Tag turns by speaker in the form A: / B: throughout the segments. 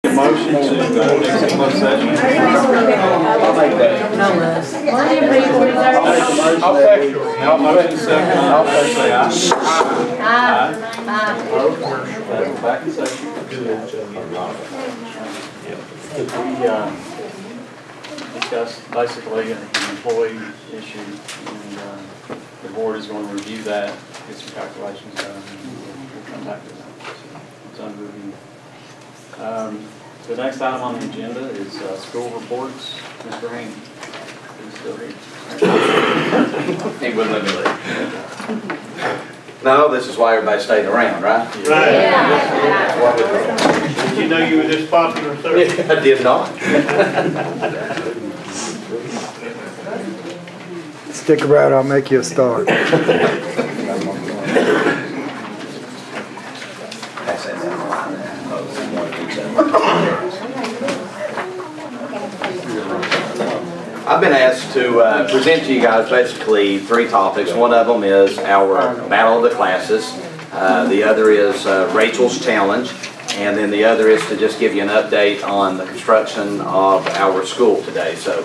A: Motion to closed session.
B: I'll make that.
C: No less.
A: I'll second. Now motion second. I'll say aye. Back in session. We discussed basically an employee issue, and the board is going to review that, get some calculations done, and we'll come back to that. It's under review. The next item on the agenda is school reports. Mr. Haney, he's still here.
B: He wouldn't let me leave. No, this is why everybody's staying around, right?
D: Right.
B: Yeah.
D: Did you know you were this popular, sir?
B: I did not.
E: Stick around, I'll make you a star.
B: I've been asked to present to you guys basically three topics. One of them is our Battle of the Classes. The other is Rachel's Challenge. And then the other is to just give you an update on the construction of our school today. So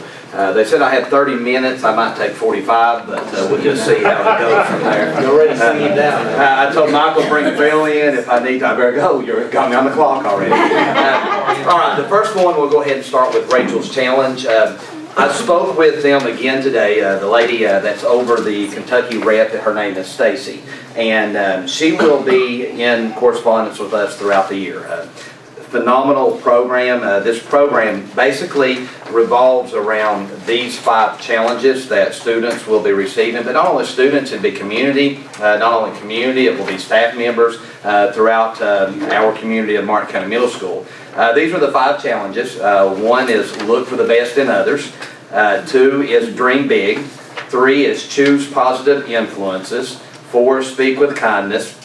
B: they said I had 30 minutes. I might take 45, but we'll just see how it goes from there.
A: You're ready to sing it down.
B: I told Michael to bring the bell in. If I need to, I better go. You've got me on the clock already. All right, the first one, we'll go ahead and start with Rachel's Challenge. I spoke with them again today, the lady that's over the Kentucky rep, her name is Stacy, and she will be in correspondence with us throughout the year. Phenomenal program. This program basically revolves around these 5 challenges that students will be receiving, but not only students, it'll be community, not only community, it will be staff members throughout our community of Martin County Middle School. These are the 5 challenges. 1 is look for the best in others. 2 is dream big. 3 is choose positive influences. 4, speak with kindness.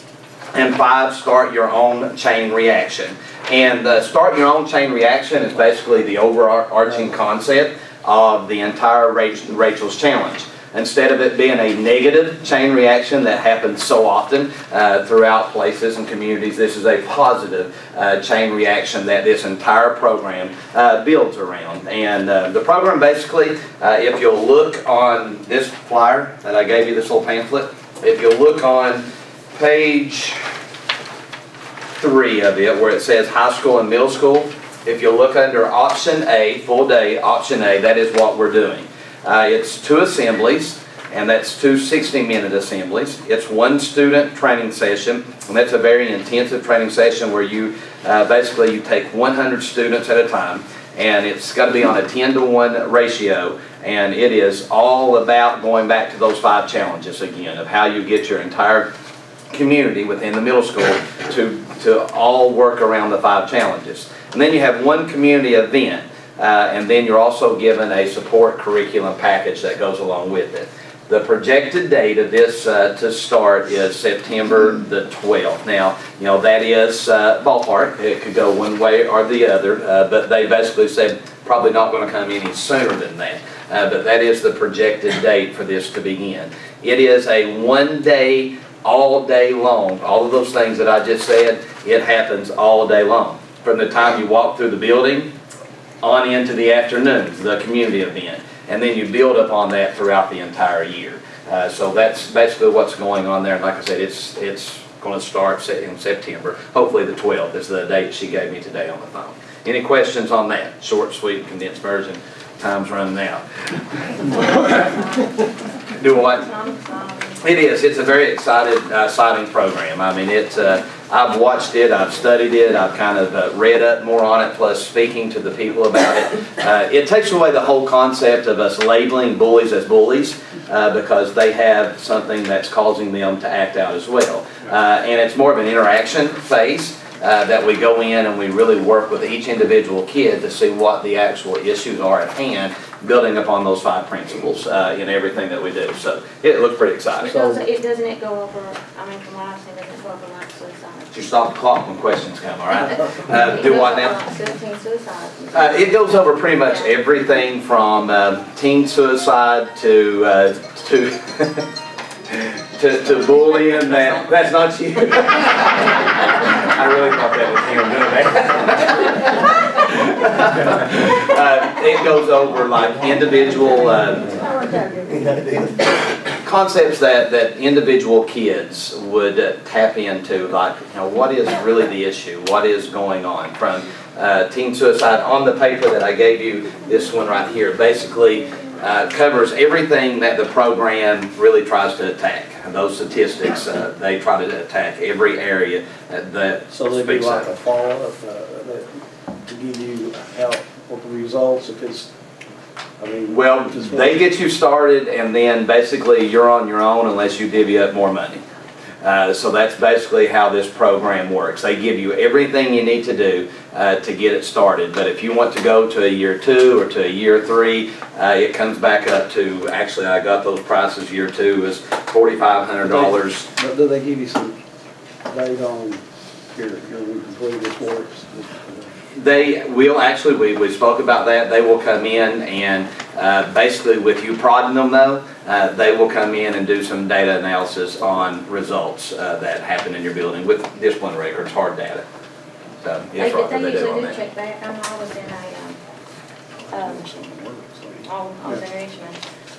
B: And 5, start your own chain reaction. And start your own chain reaction is basically the overarching concept of the entire Rachel's Challenge. Instead of it being a negative chain reaction that happens so often throughout places and communities, this is a positive chain reaction that this entire program builds around. And the program basically, if you'll look on this flyer that I gave you, this little pamphlet, if you'll look on page 3 of it where it says high school and middle school, if you'll look under option A, full day, option A, that is what we're doing. It's 2 assemblies, and that's 2 60-minute assemblies. It's 1 student training session, and that's a very intensive training session where you basically you take 100 students at a time, and it's got to be on a 10-to-1 ratio, and it is all about going back to those 5 challenges again of how you get your entire community within the middle school to all work around the 5 challenges. And then you have 1 community event. And then you're also given a support curriculum package that goes along with it. The projected date of this to start is September the 12th. Now, you know, that is ballpark. It could go one way or the other, but they basically said probably not going to come any sooner than that. But that is the projected date for this to begin. It is a 1 day, all day long. All of those things that I just said, it happens all day long. From the time you walk through the building on into the afternoon, the community event, and then you build upon that throughout the entire year. So that's basically what's going on there. And like I said, it's going to start in September. Hopefully the 12th is the date she gave me today on the phone. Any questions on that? Short, sweet, condensed version. Time's running out. Do what? It is. It's a very exciting program. I mean, it's. I've watched it. I've studied it. I've kind of read up more on it, plus speaking to the people about it. It takes away the whole concept of us labeling bullies as bullies because they have something that's causing them to act out as well. And it's more of an interaction phase. That we go in and we really work with each individual kid to see what the actual issues are at hand, building upon those 5 principles in everything that we do. So it looks pretty exciting.
C: It doesn't go over, I mean, from what I've seen, it doesn't go over like suicide.
B: You stop the clock when questions come, all right? Do what now?
C: Teen suicide.
B: It goes over pretty much everything from teen suicide to bullying. That's not you. I really thought that was him doing that. it goes over like individual concepts that individual kids would tap into, like, you know, what is really the issue? What is going on? From teen suicide on the paper that I gave you, this one right here, basically covers everything that the program really tries to attack. And those statistics, they try to attack every area that
F: So they'd be
B: speaks
F: like
B: of.
F: a follow-up to give you help with the results if it's, I mean.
B: Well, they get you started, and then basically you're on your own unless you divvy up more money. So that's basically how this program works. They give you everything you need to do to get it started. But if you want to go to a year 2 or to a year 3, it comes back up to, actually I got those prices, year 2 is $4,500.
F: But do they give you some data on your complete this works?
B: They will actually, we spoke about that, they will come in and basically with you prodding them though, they will come in and do some data analysis on results that happen in your building with discipline records, hard data. So, yes,
C: They
B: Roger, they do on
C: usually do
B: that.
C: check back. I know I was in I was in Richmond,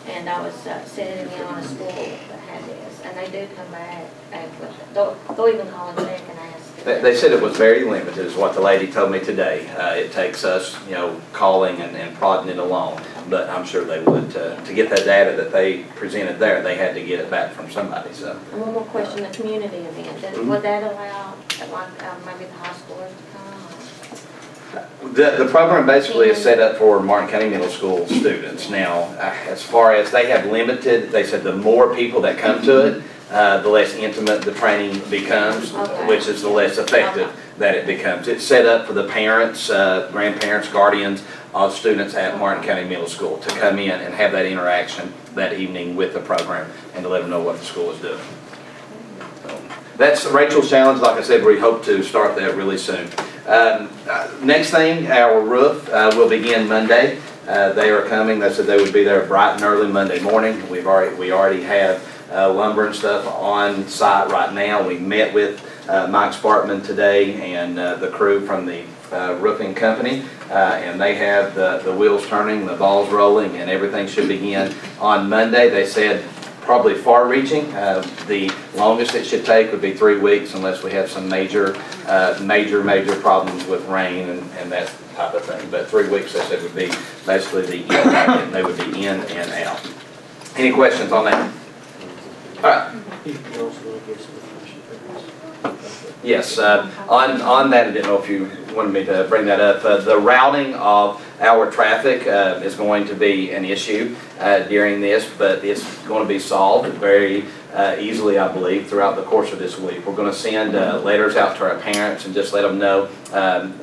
C: and I was sitting in on a school that had this, and they do come back, and they'll even call and check and ask.
B: They said it was very limited, is what the lady told me today. It takes us, you know, calling and prodding it along. But I'm sure they would, to get that data that they presented there, they had to get it back from somebody, so.
C: And one more question, the community event, would that allow, like, maybe the high schoolers to come?
B: The program basically is set up for Martin County Middle School students. Now, as far as they have limited, they said the more people that come to it, the less intimate the training becomes, which is the less effective that it becomes. It's set up for the parents, grandparents, guardians of students at Martin County Middle School to come in and have that interaction that evening with the program and to let them know what the school is doing. So, that's Rachel's challenge. Like I said, we hope to start that really soon. Next thing, our roof will begin Monday. They are coming. They said they would be there bright and early Monday morning. We already have lumber and stuff on site right now. We met with Mike Spartman today and the crew from the roofing company, and they have the wheels turning, the balls rolling, and everything should begin on Monday. They said probably far-reaching. The longest it should take would be 3 weeks unless we have some major problems with rain and that type of thing. But 3 weeks, they said, would be basically the end. They would be in and out. Any questions on that? All right. Yes, on that, I didn't know if you wanted me to bring that up. The routing of our traffic is going to be an issue during this, but it's going to be solved very easily, I believe, throughout the course of this week. We're going to send letters out to our parents and just let them know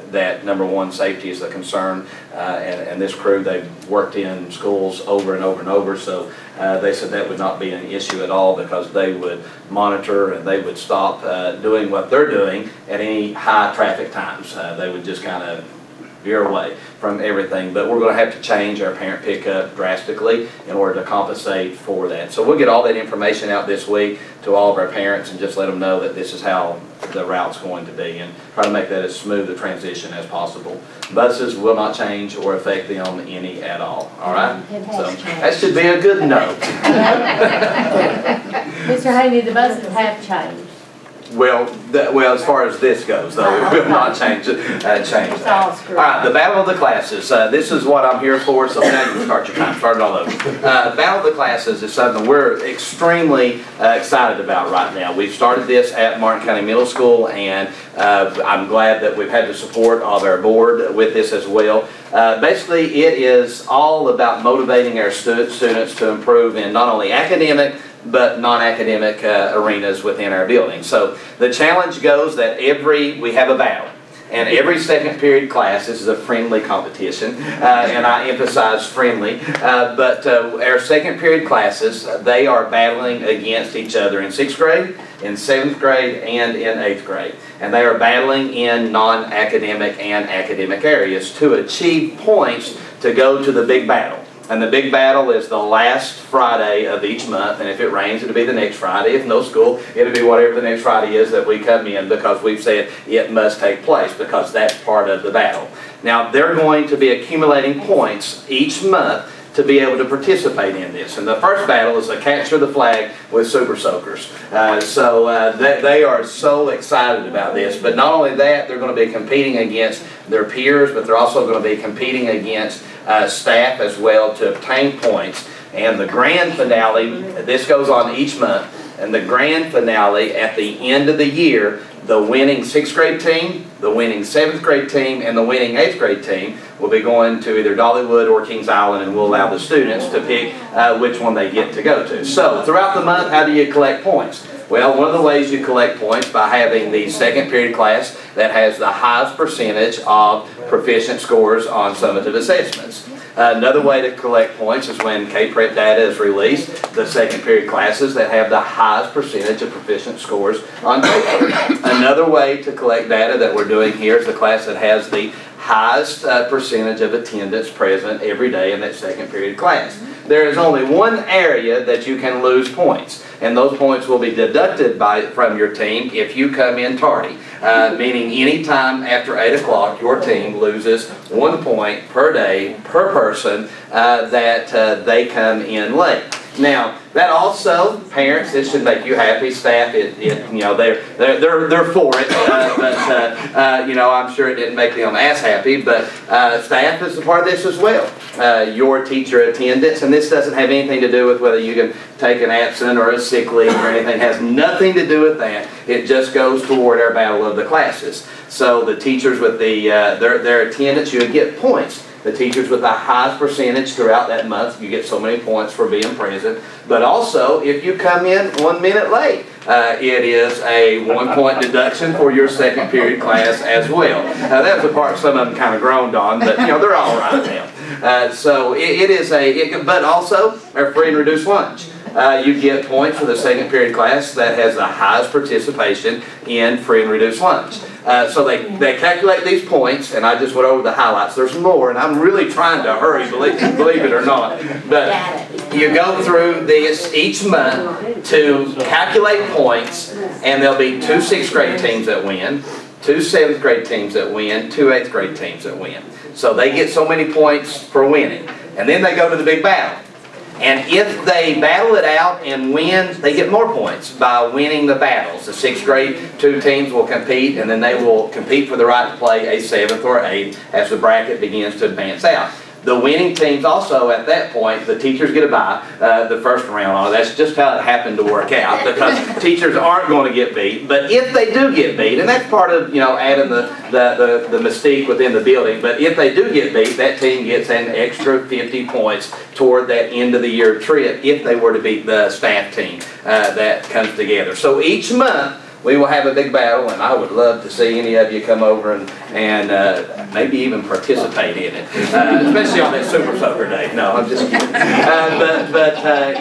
B: that, number one, safety is a concern. And this crew, they've worked in schools over and over and over, so they said that would not be an issue at all because they would monitor and they would stop doing what they're doing at any high traffic times. They would just kind of veer away from everything, but we're going to have to change our parent pickup drastically in order to compensate for that. So we'll get all that information out this week to all of our parents and just let them know that this is how the route's going to be and try to make that as smooth a transition as possible. Buses will not change or affect them any at all. All right? So that should be a good note.
G: Mr. Haney, the buses have changed.
B: Well, as far as this goes, though, it will not change
G: It's all screwed
B: All right,
G: up.
B: the Battle of the Classes. This is what I'm here for, so now you can start your time. Start it all over. Battle of the Classes is something we're extremely excited about right now. We've started this at Martin County Middle School, and I'm glad that we've had the support of our board with this as well. Basically, it is all about motivating our students to improve in not only academic, but non-academic arenas within our building. So the challenge goes that we have a battle. And every second period class, this is a friendly competition, and I emphasize friendly, but our second period classes, they are battling against each other in 6th grade, in 7th grade, and in 8th grade. And they are battling in non-academic and academic areas to achieve points to go to the big battle. And the big battle is the last Friday of each month, and if it rains, it'll be the next Friday. If no school, it'll be whatever the next Friday is that we come in, because we've said it must take place, because that's part of the battle. Now, they're going to be accumulating points each month to be able to participate in this. And the first battle is a capture the flag with Super Soakers. They are so excited about this. But not only that, they're going to be competing against their peers, but they're also going to be competing against staff as well to obtain points. And the grand finale, this goes on each month, and the grand finale at the end of the year, the winning 6th grade team, the winning 7th grade team, and the winning 8th grade team will be going to either Dollywood or Kings Island, and we'll allow the students to pick which one they get to go to. So throughout the month, how do you collect points? Well, one of the ways you collect points by having the second period class that has the highest percentage of proficient scores on summative assessments. Another way to collect points is when K-Prep data is released, the second period classes that have the highest percentage of proficient scores on paper. Another way to collect data that we're doing here is the class that has the highest percentage of attendance present every day in that second period class. There is only one area that you can lose points, and those points will be deducted from your team if you come in tardy. Meaning any time after 8 o'clock, your team loses 1 point per day, per person, that they come in late. Now, that also, parents, this should make you happy. Staff, they're for it, but you know, I'm sure it didn't make them as happy. But staff is a part of this as well. Your teacher attendance, and this doesn't have anything to do with whether you can take an absent or a sick leave or anything. It has nothing to do with that. It just goes toward our battle of the classes. So the teachers with their attendance, you would get points. The teachers with the highest percentage throughout that month, you get so many points for being present. But also, if you come in 1 minute late, it is a 1 point deduction for your second period class as well. That was the part some of them kind of groaned on, but you know, they're all right now. So it is but also our free and reduced lunch. You get points for the second period class that has the highest participation in free and reduced lunch. So they calculate these points, and I just went over the highlights. There's more, and I'm really trying to hurry, believe it or not. But you go through this each month to calculate points, and there'll be 2 6th grade teams that win, 2 7th grade teams that win, 2 8th grade teams that win. So they get so many points for winning. And then they go to the big battle. And if they battle it out and win, they get more points by winning the battles. The 6th grade 2 teams will compete, and then they will compete for the right to play a 7th or 8th as the bracket begins to advance out. The winning teams also, at that point, the teachers get a bye the first round on it. That's just how it happened to work out, because teachers aren't going to get beat. But if they do get beat, and that's part of, you know, adding the mystique within the building, but if they do get beat, that team gets an extra 50 points toward that end of the year trip if they were to beat the staff team that comes together. So each month, we will have a big battle, and I would love to see any of you come over and maybe even participate in it, especially on that Super Soaker Day. No, I'm just kidding.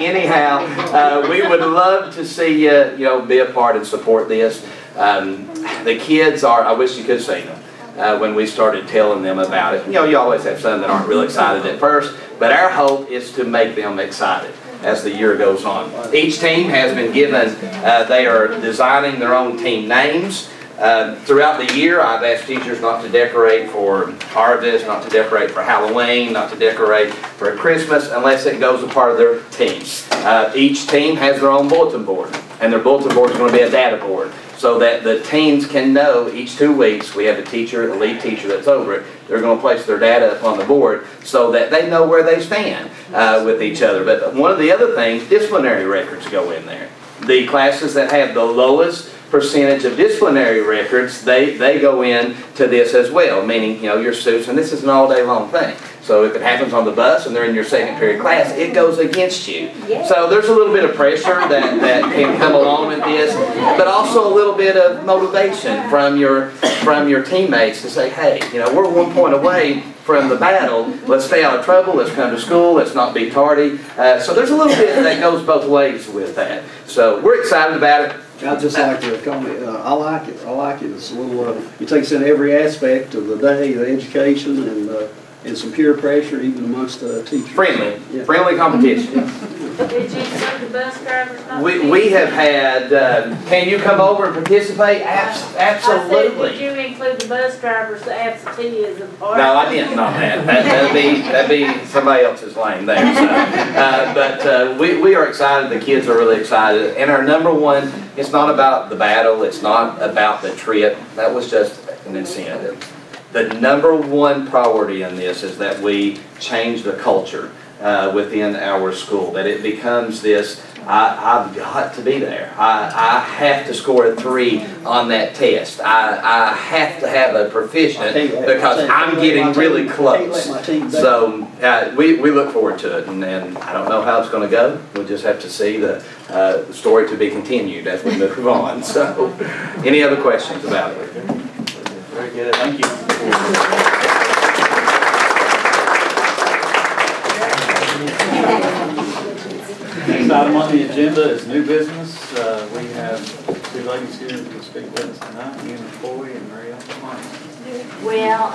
B: Anyhow, we would love to see you, be a part and support this. The kids are, I wish you could see them. When we started telling them about it. You always have some that aren't real excited at first, but our hope is to make them excited as the year goes on. Each team has been given, they are designing their own team names. Throughout the year, I've asked teachers not to decorate for harvest, not to decorate for Halloween, not to decorate for Christmas unless it goes a part of their team. Each team has their own bulletin board, and their bulletin board is going to be a data board, so that the teams can know each 2 weeks, we have a teacher, the lead teacher that's over it, they're going to place their data up on the board so that they know where they stand with each other. But one of the other things, disciplinary records go in there. The classes that have the lowest percentage of disciplinary records, they go in to this as well, meaning, your students, and this is an all day long thing. So if it happens on the bus and they're in your second period class, it goes against you. So there's a little bit of pressure that can come along with this, but also a little bit of motivation from your teammates to say, hey, we're 1 point away from the battle. Let's stay out of trouble. Let's come to school. Let's not be tardy. So there's a little bit that goes both ways with that. So we're excited about it.
F: I'd just like to comment, I like it. I like it. It's a little, it takes in every aspect of the day, the education, and some peer pressure, even amongst teachers.
B: Friendly competition.
G: Did you say the bus drivers not
B: We have had, can you come over and participate? Absolutely.
G: I said, did you include the bus drivers, the absenteeism part.
B: No, I didn't on that. That'd be somebody else's lane there. So, but we are excited. The kids are really excited. And our number one, it's not about the battle. It's not about the trip. That was just an incentive. The number one priority in this is that we change the culture within our school. That it becomes this. I've got to be there. I have to score a 3 on that test. I have to have a proficient because I'm getting really close. So we look forward to it, and I don't know how it's going to go. We'll just have to see the story to be continued as we move on. So, any other questions about it?
A: Very good, thank you. Next item on the agenda is new business. We have 2 ladies here to speak with us tonight, Ian McCoy and Mary Ellen Thomas.
H: Well,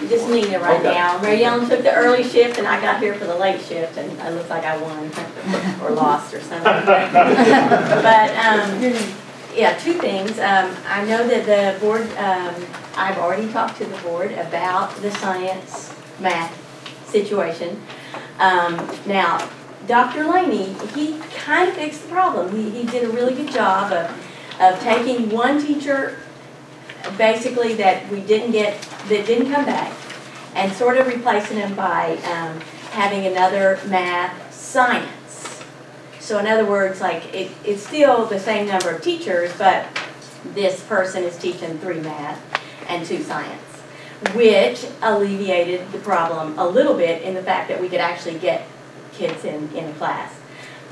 H: just Nina right
A: Okay.
H: now. Mary Ellen took the early shift and I got here for the late shift, and it looks like I won or lost or something. But yeah, 2 things. I know that the board, I've already talked to the board about the science math situation. Now, Dr. Laney, he kind of fixed the problem. He did a really good job of taking one teacher basically that didn't come back, and sort of replacing him by having another math science. So in other words, like it's still the same number of teachers, but this person is teaching 3 math and 2 science, which alleviated the problem a little bit in the fact that we could actually get kids in a class.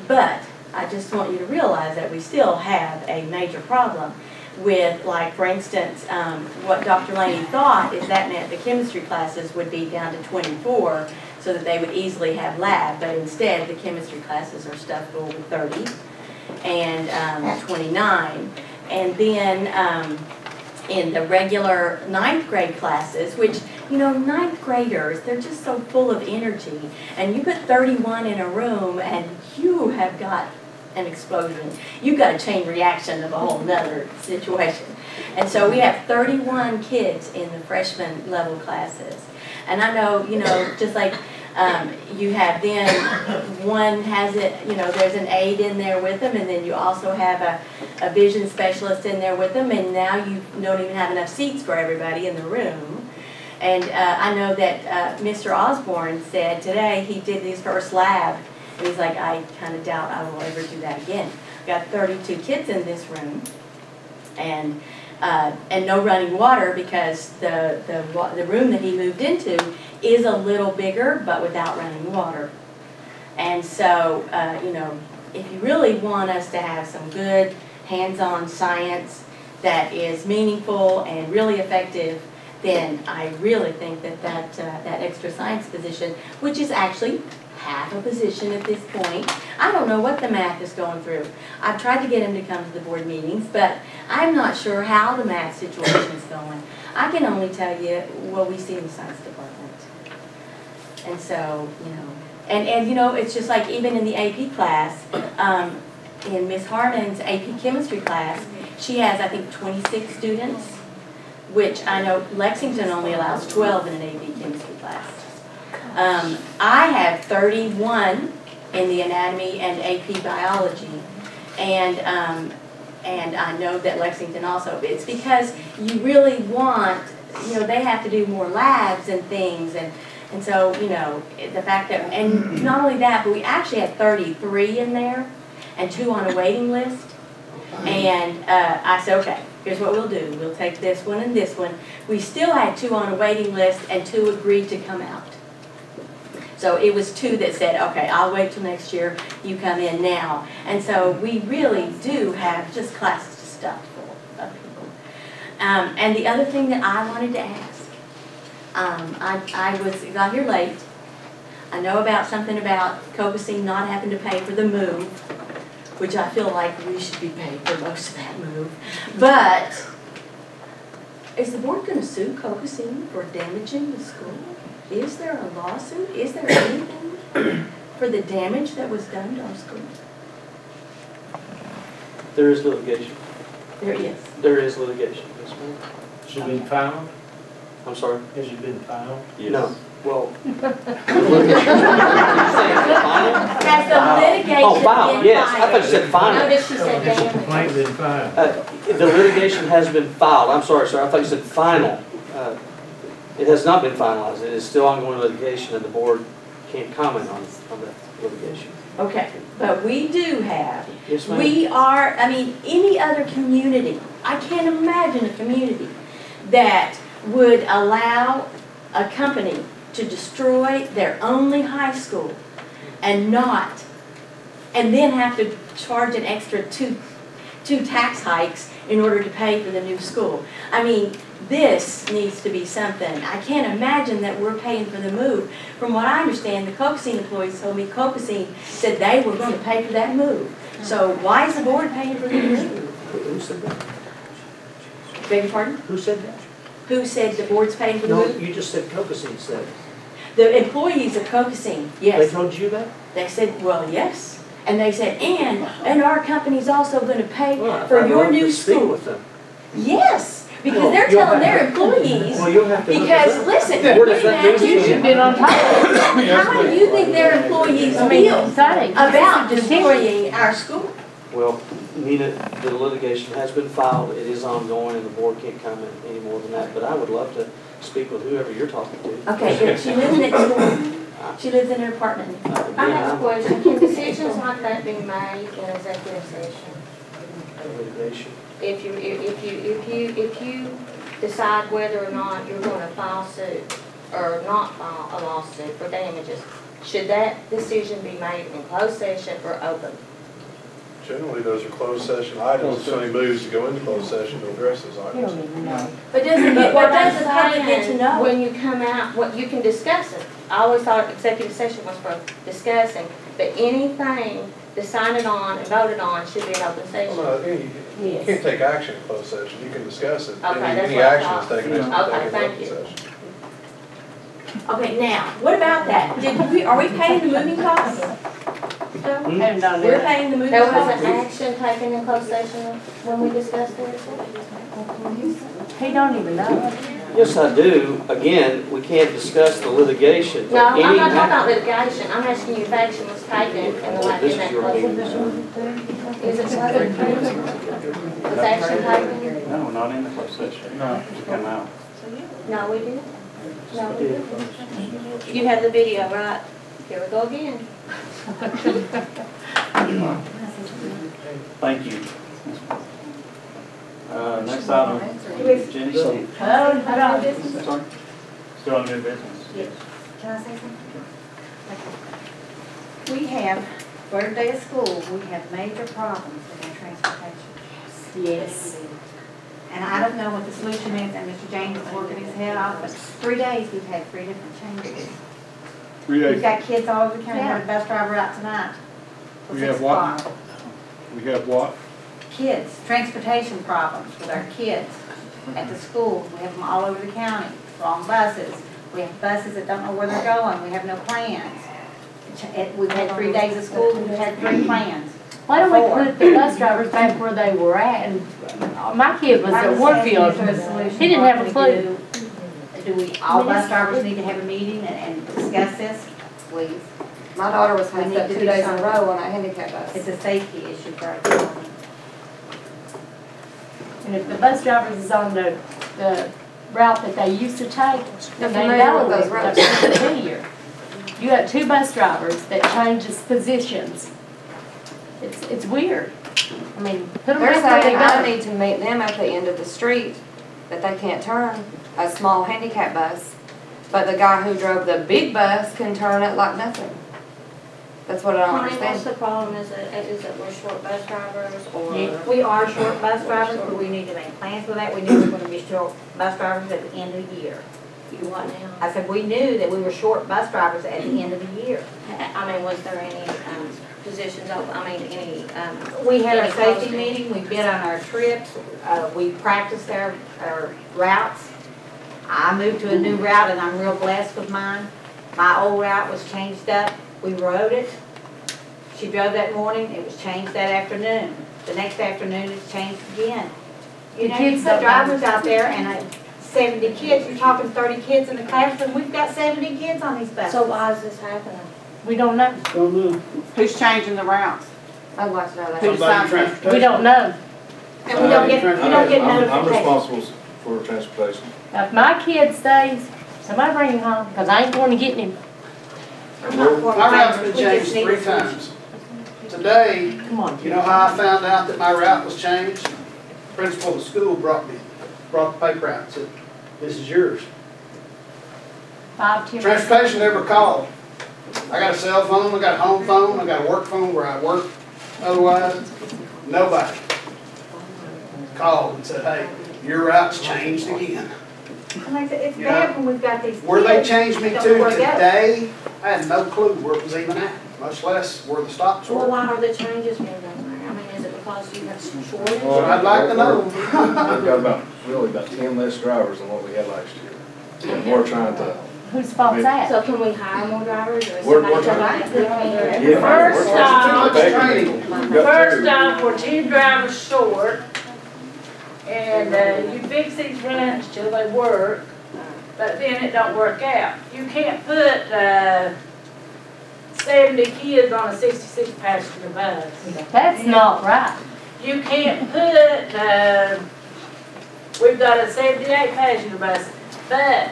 H: But I just want you to realize that we still have a major problem with, like, for instance, what Dr. Laney thought is that meant the chemistry classes would be down to 24 so that they would easily have lab, but instead the chemistry classes are stuffed full with 30 and 29. And then in the regular 9th grade classes, which, you know, 9th graders, they're just so full of energy, and you put 31 in a room and you have got an explosion. You've got a chain reaction of a whole nother situation. And so we have 31 kids in the freshman level classes. And I know, you know, just like you have then one has it, you know, there's an aide in there with them, and then you also have a vision specialist in there with them, and now you don't even have enough seats for everybody in the room. And I know that Mr. Osborne said today he did his first lab, and he's like, I kind of doubt I will ever do that again. Got 32 kids in this room, and no running water because the room that he moved into is a little bigger, but without running water. And so, you know, if you really want us to have some good hands-on science that is meaningful and really effective, then I really think that extra science position, which is actually half a position at this point. I don't know what the math is going through. I've tried to get him to come to the board meetings, but I'm not sure how the math situation is going. I can only tell you what we see in the science department. And so, you know, and you know, it's just like even in the AP class, in Miss Harmon's AP chemistry class, she has, I think, 26 students, which I know Lexington only allows 12 in an AP chemistry class. I have 31 in the anatomy and AP biology, and I know that Lexington also. It's because you really want, you know, they have to do more labs and things, and so, you know, the fact that, and not only that, but we actually had 33 in there and 2 on a waiting list, and I said, okay, here's what we'll do. We'll take this one and this one. We still had 2 on a waiting list, and 2 agreed to come out. So it was 2 that said, okay, I'll wait till next year, you come in now. And so we really do have just classes stuffed full of people. And the other thing that I wanted to ask, I got here late. I know about something about Cocosine not having to pay for the move, which I feel like we should be paid for most of that move. But is the board going to sue Cocosine for damaging the school? Is there a lawsuit? Is there anything for the damage that was done to our school?
I: There is litigation.
H: There is.
I: There is litigation, yes, ma'am. Has it been found?
B: I'm sorry?
I: Has it been found?
B: No. Well.
H: Has the litigation
B: Oh, filed,
H: been
B: yes. I thought you
H: filed?
B: said final.
C: Notice she said
I: Has the
C: damage.
I: complaint been filed?
B: The litigation has been filed. I'm sorry, sir. I thought you said final. It has not been finalized. It is still ongoing litigation, and the board can't comment on that litigation.
H: Okay, but we do have,
B: Yes, ma'am.
H: we are, I mean, any other community, I can't imagine a community that would allow a company to destroy their only high school and then have to charge an extra two tax hikes in order to pay for the new school. I mean, this needs to be something. I can't imagine that we're paying for the move. From what I understand, the Cocosine employees told me Cocosine said they were going to pay for that move. So why is the board paying for the move?
B: Who said that?
H: Beg your pardon?
B: Who said that?
H: Who said the board's paying for the
B: No,
H: move?
B: you just said Cocosine said.
H: The employees of Cocosine,
B: They
H: yes.
B: told you that?
H: They said, well, yes. And they said, and our company's also going to pay
B: Well,
H: for
B: I'd
H: your
B: love to
H: new
B: speak
H: school.
B: with them.
H: Yes, because
B: Well,
H: they're
B: you'll
H: telling their
B: have
H: employees,
B: Well, you'll have to.
H: because listen,
B: Where does that
H: imagine-
B: leave you?
G: Been on top of it.
H: how do you think their employees
G: I mean,
H: feel
G: sorry.
H: about destroying our school?
B: Well, Nina, the litigation has been filed, it is ongoing, and the board can't comment any more than that, but I would love to speak with whoever you're talking to.
H: Okay, good. She lives next door. She lives in her apartment.
C: I have a question. Can decisions like that be made in executive session?
B: Litigation.
C: If you decide whether or not you're going to file suit or not file a lawsuit for damages, should that decision be made in closed session or open?
J: Generally, those are closed session items, if somebody moves to go into closed session to address those items.
H: But doesn't the public get to know?
C: When you come out, what you can discuss it. I always thought executive session was for discussing, but anything decided on and voted on should be an open session.
J: Well, no, you can't take action in closed session, you can discuss it.
C: Okay, that's
J: Any
C: what I
J: action is
C: thought.
J: taken in
C: Okay, thank
J: open
C: you.
J: session.
H: Okay, now, what about that? Are we paying the moving costs?
G: Haven't done
H: We're
G: that.
H: paying the moving
C: There was
H: costs?
C: an action taken in closed session when we discussed it.
G: He don't even know.
B: Yes, I do. Again, we can't discuss the litigation.
C: No, I'm
B: Any
C: not talking
B: ma-
C: about litigation. I'm asking you if action was taken in the
B: Well, this
C: in
B: is
C: that
B: your
C: closed
B: meeting,
C: session.
B: sir.
C: Is it closed? Was action taken?
A: No, not in the closed session. No. To come out.
C: No, we didn't. No, we didn't. You have the video, right? Here we go again.
A: Thank you. Next item, Jenny.
G: Oh, hold on.
A: Sorry? Still on new business?
K: Can I say something? We have, third day of school, we have major problems with our transportation.
G: Yes.
K: And I don't know what the solution is, and Mr. James is working his head off, but 3 days we've had 3 different changes.
F: 3
K: We've
F: days.
K: got kids all over the county, we had a bus driver out tonight. till
F: We have
K: 6
F: what?
K: o'clock.
F: We have what?
K: Kids, transportation problems with our kids at the schools. We have them all over the county, wrong buses. We have buses that don't know where they're going, we have no plans. We've had 3 days of school, we've had 3 plans.
G: Why don't
K: Four.
G: we put the bus drivers back where they were at? And my kid was at Warfield. He didn't have a clue.
K: Do we, all bus drivers need to have a meeting and discuss this?
L: Please. My daughter was
K: We
L: messed
K: need
L: up
K: to
L: 2
K: do
L: days in a
K: something.
L: row on that handicap bus.
K: It's a safety issue for our children.
G: And if the bus drivers is on the route that they used to take,
L: They're
G: then they
L: familiar
G: know
L: with those
G: it.
L: roads.
G: That's been here. You got 2 bus drivers that changes positions. It's weird. I mean, put them
L: They're
G: back where they
L: saying I
G: go.
L: need to meet them at the end of the street, that they can't turn a small handicap bus. But the guy who drove the big bus can turn it like nothing. That's what I don't
C: Connie, what's
L: understand.
C: the problem? Is it we're short bus drivers or?
G: Yeah.
K: We are short bus drivers, but we need to make plans for that. We knew we were gonna be short bus drivers at the end of the year.
C: You what now?
K: I said, we knew that we were short bus drivers at the end of the year.
C: I mean, was there any positions open, I mean, any?
K: We had our
C: any
K: safety
C: posting?
K: meeting, we bid on our trips, we practiced our routes. I moved to a new route and I'm real blessed with mine. My old route was changed up, we rode it. She drove that morning, it was changed that afternoon. The next afternoon, it's changed again. You
G: The
K: know, you
G: kids
K: put
G: don't
K: drivers out there and 70 kids, you're talking 30 kids in the classroom, we've got 70 kids on these buses.
C: So why is this happening?
G: We don't know.
F: Don't know.
K: Who's changing the routes?
L: I'd like to know that.
K: Who's signing?
G: We don't know.
K: And we don't get
J: I'm
K: notification.
J: responsible for transportation.
G: Now, if my kid stays, somebody bring him home, because I ain't going to get him.
K: I'm not for
M: My route's been
K: we just
M: changed
K: need
M: 3
K: to-
M: times. Today,
G: Come on.
M: you know how I found out that my route was changed? Principal of the school brought the paper out and said, this is yours.
G: 5, 10.
M: Transportation never called. I got a cell phone, I got a home phone, I got a work phone where I work. Otherwise, nobody called and said, hey, your route's changed again.
K: And like I said, it's bad when we've got these kids.
M: Where they changed me
K: that
M: to
K: don't know where go.
M: today, I had no clue where it was even at, much less where the stops
C: Well,
M: were.
C: why are the changes being done there? I mean, is it because you have shortage?
M: Well, I'd like to know.
J: We've got about 10 less drivers than what we had last year. And we're trying to.
G: Whose fault's that?
C: So can we hire more drivers or is
J: We're
C: somebody
J: trying
C: coming back?
J: Yeah.
N: First off,
M: Too much training.
N: first off, we're 2 drivers short. And you fix these runs till they work, but then it don't work out. You can't put 70 kids on a 66 passenger bus.
G: That's not right.
N: You can't put, we've got a 78 passenger bus, but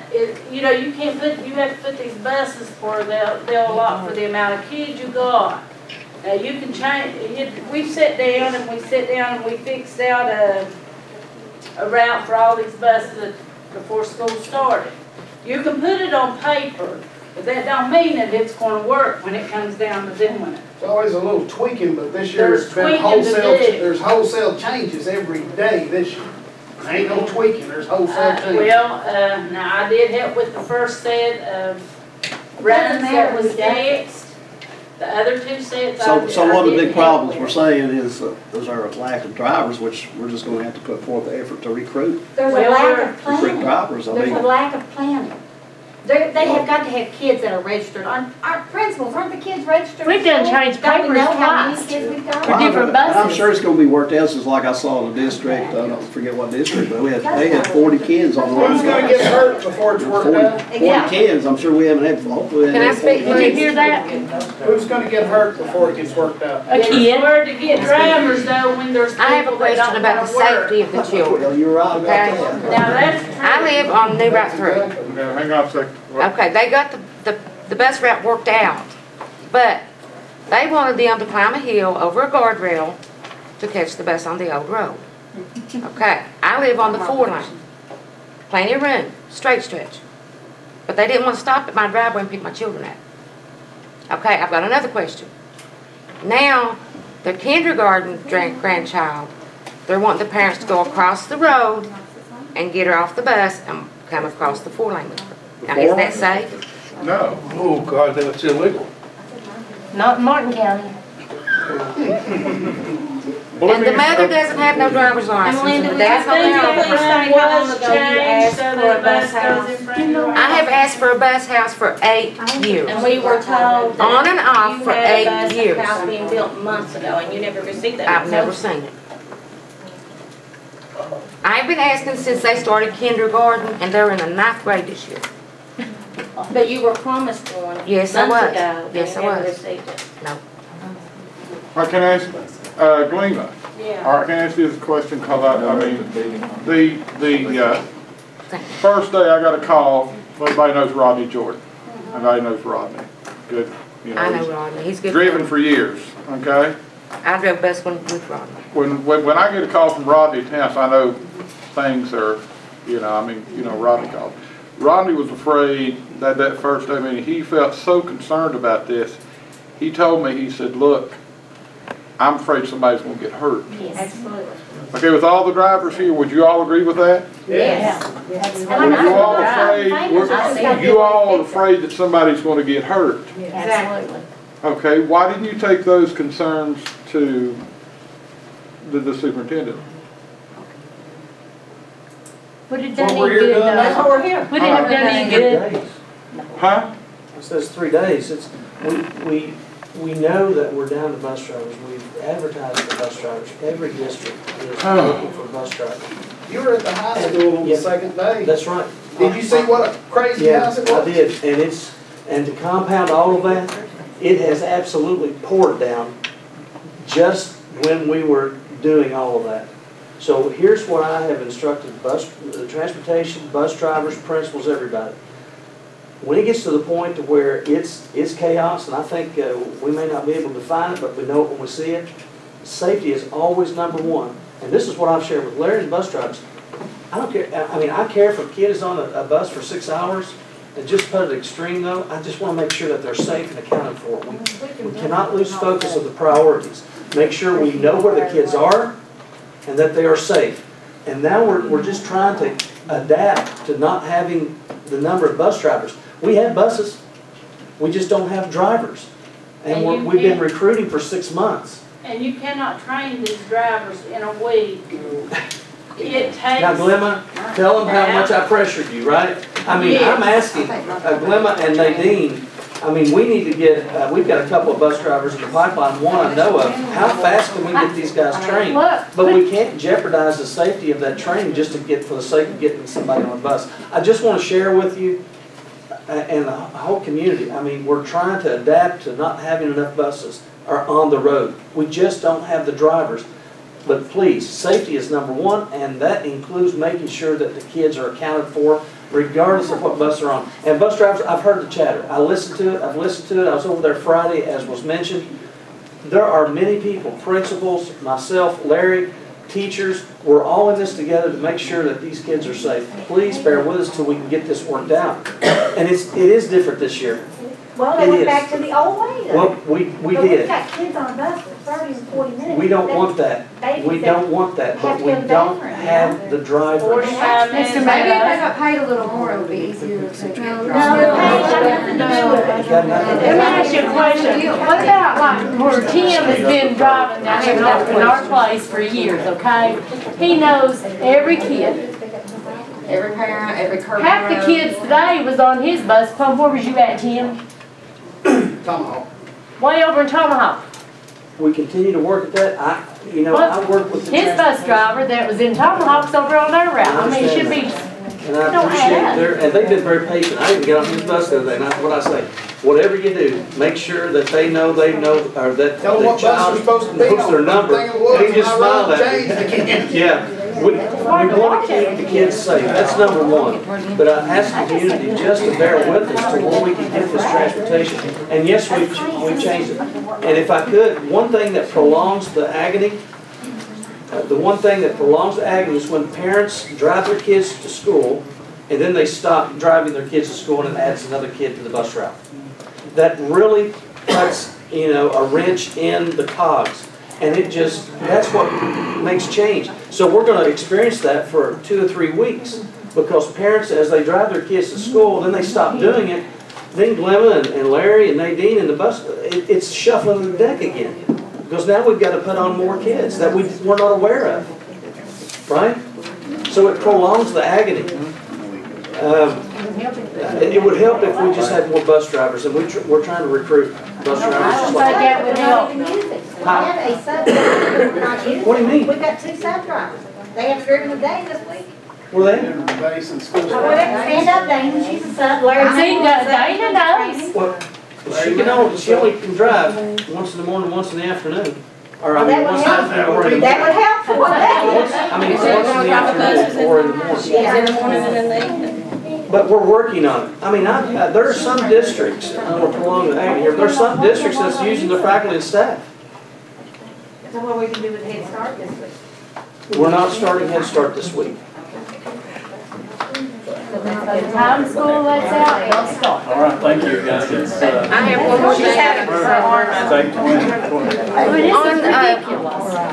N: you know, you can't put, you have to put these buses for, they'll allot for the amount of kids you got. Now you can change, we sat down and we fixed out a route for all these buses before school started. You can put it on paper, but that don't mean that it's gonna work when it comes down to doing it.
M: It's always a little tweaking, but this year
N: There's
M: it's been
N: tweaking to
M: wholesale,
N: do.
M: there's wholesale changes every day this year. There ain't no tweaking, there's wholesale changes.
N: Well, now I did help with the first set of runs that was fixed. The other 2 sets
F: So one of the
N: didn't
F: big
N: help
F: problems we're
N: with.
F: saying is our lack of drivers, which we're just gonna have to put forth the effort to recruit
K: There's a
N: Well,
K: lack
N: we're-
K: of planning.
F: drivers. I
K: There's a
F: mean,
K: lack of planning. They have got to have kids that are registered. Our principals, aren't the kids registered?
G: We've done changed
K: Don't we
G: papers
K: know how many
G: twice.
K: kids we've got?
G: For different
F: and I'm
G: buses.
F: sure it's gonna be worked out, just like I saw in the district, I don't forget what district, but they had 40 kids on one.
M: Who's gonna get hurt before it's worked
F: 40
M: out?
F: 40
K: Yeah.
F: kids, I'm sure we haven't had, hopefully. we
L: Can I
F: haven't had
L: speak,
F: 40
G: Did you
F: kids.
G: hear that?
M: Who's gonna get hurt before it gets worked out?
G: A
N: It's
G: kid.
N: hard to get drivers though when there's
L: I have a
N: people that
L: question
N: don't
L: about the
N: wanna work.
L: safety of the children.
F: Well, you're right about
L: Okay.
F: that.
N: Now that's true.
L: I live on New Route 3.
I: Hang on a second.
L: Okay, they got the bus route worked out, but they wanted them to climb a hill over a guardrail to catch the bus on the old road. Okay, I live on the 4 lane. Plenty of room, straight stretch. But they didn't want to stop at my driveway and pick my children up. Okay, I've got another question. Now, the kindergarten grandchild, they're wanting the parents to go across the road and get her off the bus and come across the 4 lane with her. Now, is that safe?
I: No.
J: Oh, God, that's illegal.
G: Not in Martin County.
L: And the mother doesn't have no driver's license, and the dad's not
N: Think
L: there.
N: of the run was changed so that a bus goes in front of your
L: I have asked for a bus house for 8 years.
C: And we were told that
L: On and off
C: you
L: for
C: had a
L: 8
C: bus
L: years.
C: house being built months ago and you never received that.
L: I've never seen it. I've been asking since they started kindergarten, and they're in the 9th grade this year.
C: But you were promised one
L: Yes, I
C: months
L: was.
C: ago.
L: Yes,
C: and
L: I
C: never
L: was.
C: received it.
L: No.
I: All right, can I ask, Glenn,
N: Yeah.
I: all right, can I ask you this question, because I mean, the first day I got a call, everybody knows Rodney Jordan. Everybody knows Rodney. Good, you know.
L: I know
I: he's
L: Rodney, he's good.
I: Driven for years, okay?
L: I drove bus with Rodney.
I: When I get a call from Rodney's house, I know things are, you know, I mean, you know, Rodney called. Rodney was afraid that first day, I mean, he felt so concerned about this. He told me, he said, look, I'm afraid somebody's gonna get hurt.
C: Absolutely.
I: Okay, with all the drivers here, would you all agree with that?
K: Yes.
I: Were you all afraid, you all are afraid that somebody's gonna get hurt?
G: Absolutely.
I: Okay, why didn't you take those concerns to the superintendent?
G: Would it done
F: Well,
G: any
F: we're here
G: good
F: doing
K: That's
G: though?
K: why we're here.
G: Would it have done any good?
I: Huh?
O: It says 3 days. We know that we're down to bus drivers. We've advertised for bus drivers. Every district is looking for bus drivers.
M: You were at the high school on the second day.
O: That's right.
M: Did you see what a crazy house it was?
O: I did, and to compound all of that, it has absolutely poured down just when we were doing all of that. So here's what I have instructed the transportation, bus drivers, principals, everybody. When it gets to the point to where it's chaos, and I think we may not be able to define it, but we know it when we see it, safety is always number one. And this is what I've shared with Larry and bus drivers. I don't care, I mean, I care if a kid is on a bus for 6 hours, and just put it extreme though, I just want to make sure that they're safe and accounted for. We cannot lose focus of the priorities. Make sure we know where the kids are and that they are safe. And now we're just trying to adapt to not having the number of bus drivers. We have buses, we just don't have drivers. And we've been recruiting for 6 months.
N: And you cannot train these drivers in a week. It takes.
O: Now, Glemma, tell them how much I pressured you, right? I mean,
N: Yes.
O: I'm asking Glemma and Nadine, I mean, we need to get, we've got a couple of bus drivers in the pipeline, one I know of. How fast can we get these guys trained? But we can't jeopardize the safety of that training just for the sake of getting somebody on a bus. I just want to share with you and the whole community, I mean, we're trying to adapt to not having enough buses on the road. We just don't have the drivers. But please, safety is number one, and that includes making sure that the kids are accounted for regardless of what bus they're on. And bus drivers, I've heard the chatter. I listened to it, I've listened to it. I was over there Friday, as was mentioned. There are many people, principals, myself, Larry, teachers, we're all in this together to make sure that these kids are safe. Please bear with us till we can get this worked out. And it is different this year.
K: Well, they went back to the old way then.
O: Well, we
K: But
O: did.
K: we've got kids on a bus for 30 and 40 minutes.
O: We don't want that. We don't want that, but we don't have the drivers.
N: 45 minutes.
G: Mr. Maybe if they got paid a little more, it would be easier to.
K: No, nothing to do with it.
N: Let me ask you a question. What about like where Tim has been driving down here in our place for years, okay? He knows every kid.
G: Every parent, every curb.
N: Half the kids today was on his bus. Where was you at, Tim?
M: Tomahawk.
N: Way over in Tomahawk.
O: We continue to work at that. I work with the
N: His bus driver that was in Tomahawk's over on their route. I mean, it should be.
O: And I appreciate and they've been very patient. I even got on his bus the other day, and that's what I say. Whatever you do, make sure that they know, or that
M: Tell them
O: the
M: what bus they're
O: child
M: supposed to be
O: knows
M: on.
O: their number.
M: Thing it was,
O: They just
M: when I
O: smile
M: rode
O: at
M: changed again.
O: me. Yeah. We want to keep the kids safe. That's number one. But I ask the community just to bear with us to where we can get this transportation. And yes, we've changed it. And if I could, one thing that prolongs the agony, is when parents drive their kids to school and then they stop driving their kids to school and it adds another kid to the bus route. That really puts, a wrench in the cogs. And that's what makes change. So we're going to experience that for 2 or 3 weeks because parents, as they drive their kids to school, then they stop doing it. Then Glemma and Larry and Nadine and the bus, it's shuffling the deck again. Because now we've got to put on more kids that we're not aware of. Right? So it prolongs the agony. It would help if we just had more bus drivers, and we're trying to recruit bus drivers.
N: That would help.
K: We have a sub driver not using it.
O: What do you mean?
K: We've got 2 sub drivers. They haven't driven a day this week.
O: Were they?
K: Stand up, Dana, she's a sub.
N: Dana knows.
O: Well, she only can drive once in the morning, once in the afternoon. Or I mean, once in the afternoon.
K: That would help for that.
O: Once in the afternoon or in the morning.
H: Yeah, in the morning and in the evening.
O: But we're working on it. I mean, there are some districts, I don't want to prolong the agony here, there are some districts that's using their faculty and staff.
K: So what we can do with Head Start this week?
O: We're not starting Head Start this week.
N: By the time school lets out, it'll start.
A: All right, thank you, guys.
L: I have one more thing.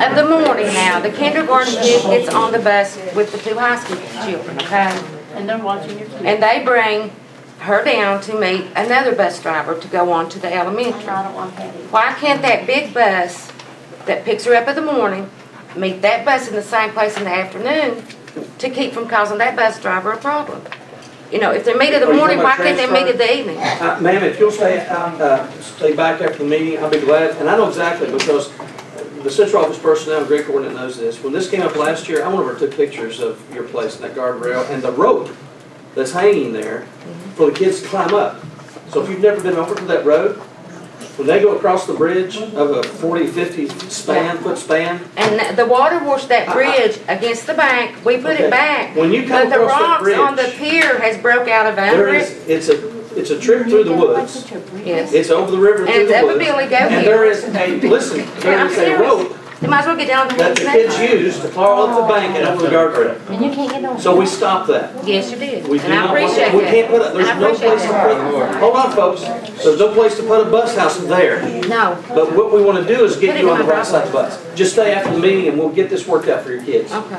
L: Of the morning now, the kindergarten kid gets on the bus with the 2 high school children, okay?
N: And they're watching your kids.
L: And they bring her down to meet another bus driver to go on to the elementary. Why can't that big bus that picks her up in the morning meet that bus in the same place in the afternoon to keep from causing that bus driver a problem? If they meet in the morning, why can't they meet in the evening?
O: Ma'am, if you'll stay back after the meeting, I'll be glad. And I know exactly because the central office personnel, Greg Coordinate knows this. When this came up last year, I went over and took pictures of your place and that guardrail and the rope that's hanging there for the kids to climb up. So if you've never been over to that road, when they go across the bridge of a 40, 50 foot span.
L: And the water washed that bridge against the bank, we put it back.
O: When you come
L: But the
O: across that
L: rocks
O: bridge,
L: on the pier has broke out of under
O: there
L: it.
O: is, it's a trip through the woods.
L: Yes.
O: It's over the river
L: And
O: through
L: it's
O: the
L: up a
O: woods.
L: Billy Goat
O: And
L: here.
O: there is a, listen, there is a rope
L: You might as well get down on
O: that
L: the
O: the
L: hands
O: kids use to climb up the bank and over the guardrail.
L: And you can't get on.
O: So we stopped that.
L: Yes, you did.
O: We do
L: And I
O: not want
L: appreciate
O: that. We
L: that.
O: can't put it, there's
L: I
O: no
L: appreciate
O: place to
L: that.
O: put, hold on folks, there's no place to put a bus house there.
L: No.
O: But what we want to do is
L: Put
O: get
L: it
O: you
L: in
O: on the
L: my
O: right side of the bus. Just stay after the meeting and we'll get this worked out for your kids.
L: Okay.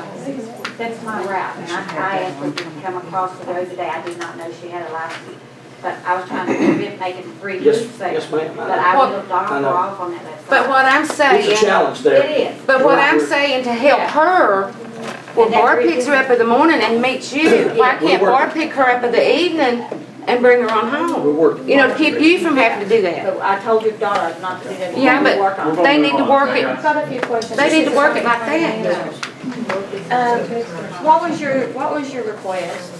K: That's my route, and I asked her to come across the road today. I did not know she had a license. But I was trying to prevent making 3
O: Yes,
K: loops there.
O: yes, ma'am.
K: But I
L: Well,
K: will drop her off on that. That's
L: But
K: fine.
L: what I'm saying.
O: It's a challenge there.
K: It is.
L: But what I'm saying to help her, well,
K: And that
L: Barb
K: really-
L: picks her up in the morning and meets you. Why can't Barb pick her up in the evening and bring her on
O: We're
L: home?
O: working.
L: You know, to keep you from having to do that.
K: So I told your daughter not to do that.
L: Yeah,
K: We'll work on
L: but
K: it.
L: they need to work it,
K: I've got a few questions.
L: they need to work it like that.
C: What was your request?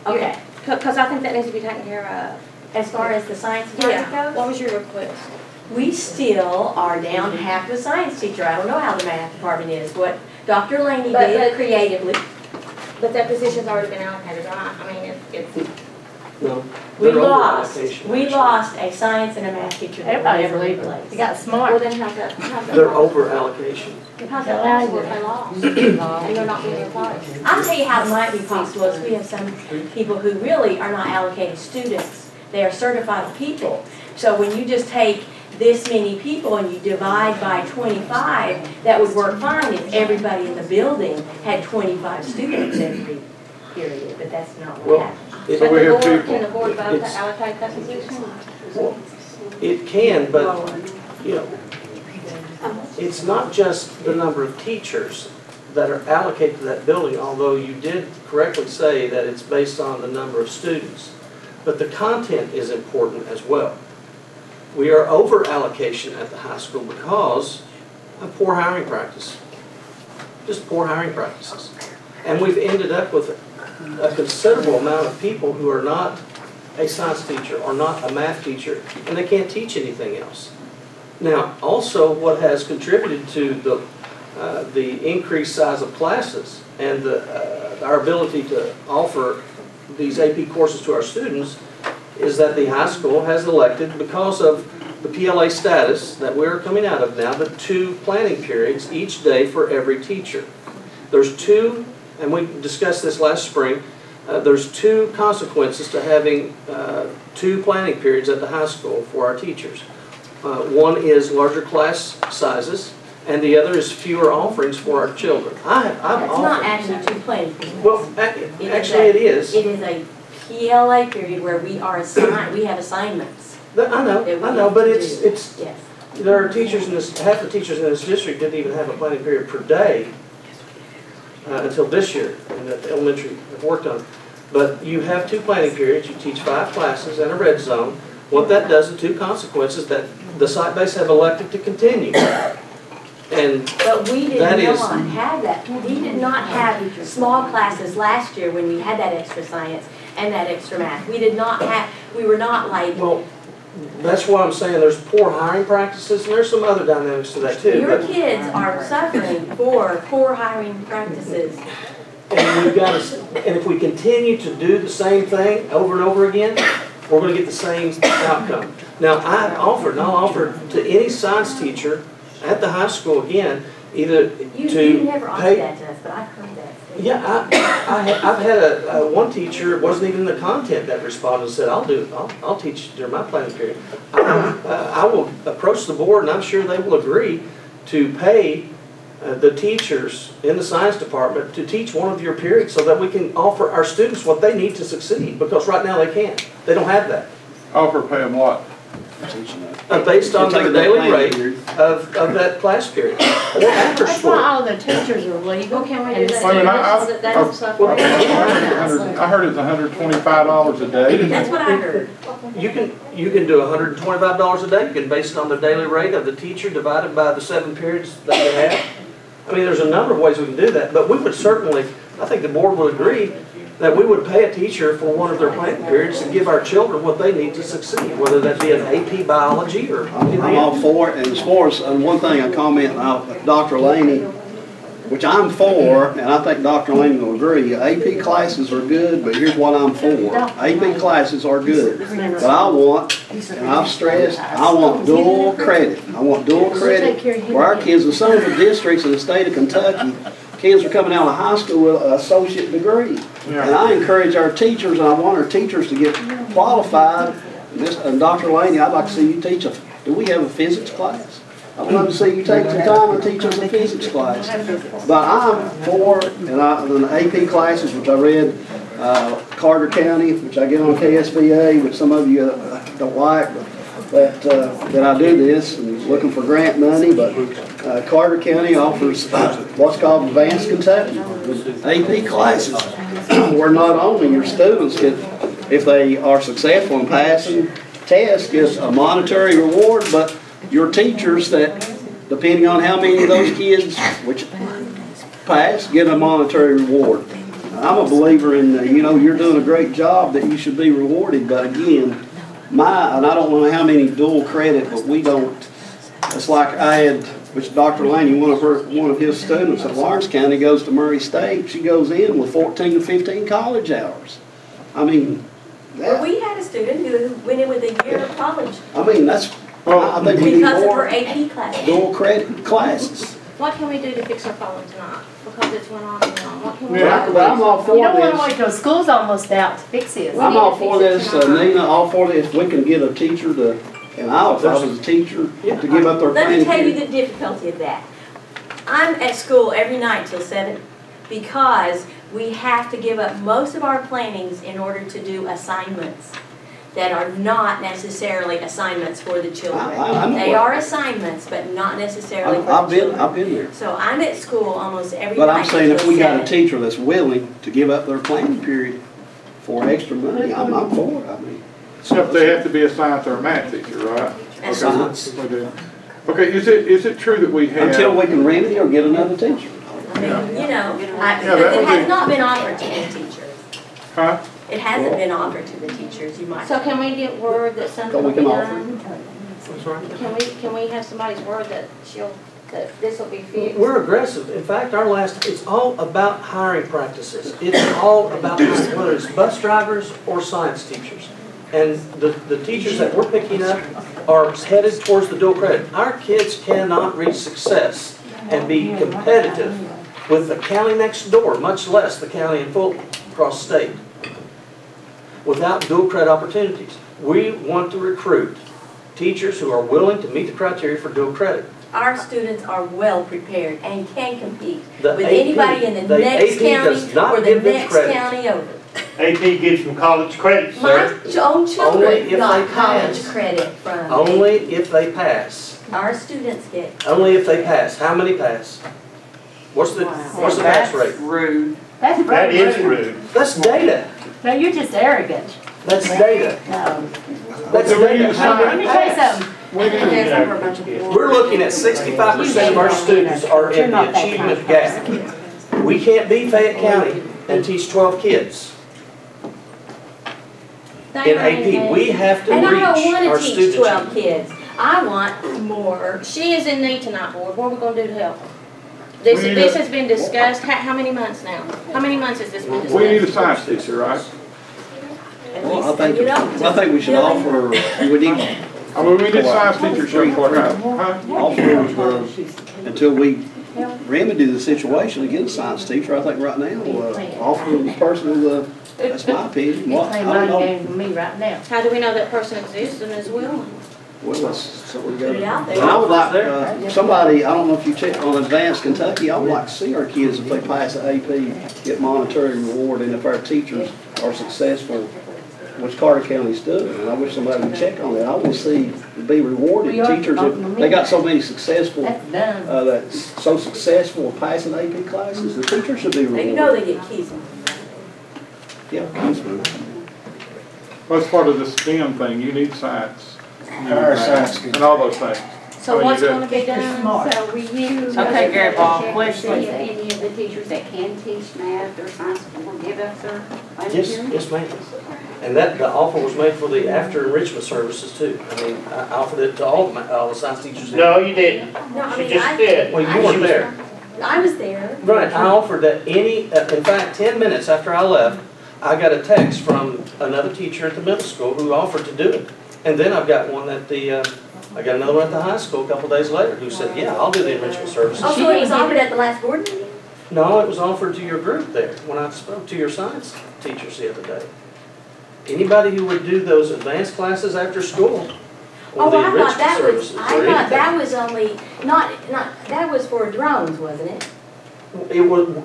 H: Okay,
C: Because I think that needs to be taken care of.
H: as far as the science department goes.
C: What was your request?
H: We still are down half the science teacher. I don't know how the math department is. What Dr. Laney
C: But-
H: did creatively,
C: But that position's already been allocated, right? I mean, it's.
O: No.
H: we
O: They're over
H: lost
O: allocation.
H: lost a science and a math teacher that
G: Everybody's
H: never
G: leaving.
H: replaced.
G: You got
C: Well,
G: smart.
C: then how's that?
O: They're over allocation.
C: How's that possible if they lost? And they're not being replaced?
H: I'll tell you how it might be possible is we have some people who really are not allocated students. They are certified people. So when you just take this many people and you divide by 25, that would work fine if everybody in the building had 25 students every period, but that's not what
O: Well,
H: happened.
O: it,
J: So we have
C: Can
J: people,
C: the board vote to
O: It's-
C: allocate that position?
O: well, it can, but, you know, it's not just the number of teachers that are allocated to that building, although you did correctly say that it's based on the number of students. But the content is important as well. We are over allocation at the high school because of poor hiring practice. Just poor hiring practices. And we've ended up with a considerable amount of people who are not a science teacher or not a math teacher, and they can't teach anything else. Now, also what has contributed to the increased size of classes and our ability to offer these AP courses to our students is that the high school has elected, because of the PLA status that we're coming out of now, the 2 planning periods each day for every teacher. There's 2, and we discussed this last spring, there's 2 consequences to having 2 planning periods at the high school for our teachers. One is larger class sizes, and the other is fewer offerings for our children. I've
H: It's not
O: offered.
H: actually 2 planning periods.
O: Well, actually it is.
H: It is a PLA period where we are assigned, we have assignments.
O: I know, but it's,
H: Yes.
O: there are teachers in this, half the teachers in this district didn't even have a planning period per day until this year, and the elementary have worked on it. But you have 2 planning periods, you teach 5 classes and a red zone. What that does, the 2 consequences that the site-based have elected to continue. And
H: But we did
O: that
H: not
O: is-
H: have that. We did not have small classes last year when we had that extra science and that extra math. We did not have, we were not like,
O: well, that's why I'm saying there's poor hiring practices, and there's some other dynamics to that too.
H: your
O: But
H: kids are suffering for poor hiring practices.
O: and we've got to, and if we continue to do the same thing over and over again, we're going to get the same outcome. Now, I've offered, and I'll offer to any science teacher at the high school again, either
H: You
O: to
H: never offered
O: pay.
H: that to us, but I've heard that.
O: Yeah, I've had one teacher, it wasn't even the content that responded and said, I'll teach during my planning period. I will approach the board, and I'm sure they will agree to pay the teachers in the science department to teach one of your periods so that we can offer our students what they need to succeed, because right now they can't. They don't have that.
I: Offer pay them what?
O: based on their daily rate of that class period. Or after
G: That's
O: school.
G: why all the teachers are leaving.
C: Well, can we do
G: and
C: that?
I: Wait a minute,
C: That's stuff
I: well,
C: like that.
I: I heard it's $125 a day.
H: That's what I heard.
O: You can do $125 a day. You can base it on the daily rate of the teacher divided by the 7 periods that they have. I mean, there's a number of ways we can do that, but we would certainly, I think the board would agree that we would pay a teacher for one of their planning periods to give our children what they need to succeed, whether that be an AP biology or anything
F: I'm all
O: else.
F: for it, and as far as, one thing I comment, Dr. Laney, which I'm for, and I think Dr. Laney will agree, AP classes are good, but here's what I'm for. AP classes are good, but I want, and I've stressed, I want dual credit. I want dual credit for our kids. In some of the districts in the state of Kentucky, kids are coming out of high school with an associate degree. And I encourage our teachers, and I want our teachers to get qualified. And Dr. Laney, I'd like to see you teach do we have a physics class? I'd love to see you take some time and teach us a physics class. But I'm for, and the AP classes, which I read, Carter County, which I get on KSBA, which some of you don't like, but that I do this and looking for grant money. But Carter County offers what's called Advanced Kentucky AP classes, where not only your students get, if they are successful in passing tests, get a monetary reward, but your teachers that, depending on how many of those kids which pass, get a monetary reward. I'm a believer in, you're doing a great job, that you should be rewarded, but again, and I don't know how many dual credit, but we don't. It's like I had, which Dr. Laney, one of his students at Lawrence County goes to Murray State. She goes in with 14 to 15 college hours. I mean,
H: Well, we had a student who went in with a year of college.
F: I mean, that's, I think we need
H: Because of
F: more
H: her AP classes.
F: dual credit classes.
C: What can we do to fix our problem tonight? Because it's went on and on. What can we do?
F: But I'm all for
G: You don't want to
F: this.
G: wait till school's almost out to fix this.
F: I'm all for this, Nina, all for this. We can get a teacher to, and if I was a teacher, to give up their
H: Let
F: planning
H: me tell you
F: period.
H: the difficulty of that. I'm at school every night till 7 because we have to give up most of our plannings in order to do assignments that are not necessarily assignments for the children. They are assignments, but not necessarily for the children.
F: I've been there.
H: So I'm at school almost every
F: But
H: night
F: I'm saying if
H: until
F: we got a
H: 7.
F: teacher that's willing to give up their planning period for extra money, I'm for it. I mean,
I: Except they have to be a science or a math teacher, right?
H: And
F: science.
I: Okay, is it true that we have?
F: Until we can remedy or get another teacher.
H: I mean,
I: that
H: it
I: would
H: has
I: be-
H: not been offered to the teachers.
I: Huh?
H: It hasn't been offered to the teachers, you might.
C: So can we get word that something will
F: we
C: be
F: can
C: done?
O: I'm sorry?
C: Can we have somebody's word that that this will be fixed?
O: We're aggressive. In fact, it's all about hiring practices. It's all about hiring, whether it's bus drivers or science teachers. And the teachers that we're picking up are headed towards the dual credit. Our kids cannot reach success and be competitive with the county next door, much less the county in full across state, without dual credit opportunities. We want to recruit teachers who are willing to meet the criteria for dual credit.
H: Our students are well prepared and can compete
O: The
H: with
O: AP
H: anybody in the next
O: AP does
H: county
O: not
H: or the
O: give them
H: next
O: credit.
H: county over.
D: AP gives them college credit,
H: My
D: sir.
H: own
O: Only
H: children
O: if
H: got
O: they
H: college
O: pass.
H: credit from
O: Only if they pass.
H: our students get.
O: Only if they pass. How many pass? What's the pass rate?
N: Rude.
G: That's
D: That
G: very
D: is
G: rude.
D: rude.
O: That's data.
G: No, you're just arrogant.
O: That's data.
G: No.
O: That's
I: Do we need
O: data.
I: to
O: How
G: Let
O: many
G: me tell you
O: pass?
G: something.
O: We're looking at 65% of our students are in the achievement gap. We can't be Fayette County and teach 12 kids in AP. We have to
H: And I
O: reach
H: don't
O: our
H: want to teach
O: students.
H: 12 kids. I want more.
C: She is in need tonight, board. What are we gonna do to help her? This has been discussed, how many months now? How many months has this been discussed?
I: We need a science teacher, right?
F: Well, I think we should offer, we need
I: I mean, we need science teachers here for now. Huh?
F: offer, until we remedy the situation, to get a science teacher. I think right now, offer the person with the, that's my opinion.
G: You
F: Well,
G: play
F: I
G: mind
F: don't know.
G: games with me right now.
C: How do we know that person exists and is willing?
F: Well, that's something we
H: Put it out
F: got.
H: there.
F: And I would like, somebody, I don't know if you check on Advanced Kentucky, I would like to see our kids, if they pass the AP, get monetary reward, and if our teachers are successful which Carter County's doing, and I wish somebody would check on that. I want to see, be rewarded, teachers, if they got so many successful, that's so successful in passing AP classes, the teachers should be rewarded.
H: You know they get keys.
F: Yeah, Kingsman.
I: Well, it's part of the STEM thing, you need science.
M: Our science
I: And all those things.
C: So what's gonna be done?
K: So will you?
N: Okay, Gary Ball,
K: check to
N: question.
K: see if any of the teachers that can teach math or science will give us their
O: Yes,
K: volunteering?
O: yes, ma'am. And that, the offer was made for the after enrichment services too. I mean, I offered it to all the science teachers.
D: No, you didn't.
H: No, I
D: She
H: mean,
D: just
H: I,
D: did.
O: Well, you weren't there.
H: I was there.
O: Right, I offered that in fact, 10 minutes after I left, I got a text from another teacher at the middle school who offered to do it. And then I've got one at I got another one at the high school a couple days later who said, yeah, I'll do the enrichment services.
H: Oh, so it was offered at the last board meeting?
O: No, it was offered to your group there when I spoke to your science teachers the other day. Anybody who would do those advanced classes after school or
H: Oh,
O: the
H: I thought
O: enrichment
H: that was,
O: services
H: I
O: or
H: thought
O: anything.
H: that was only, that was for drones, wasn't it?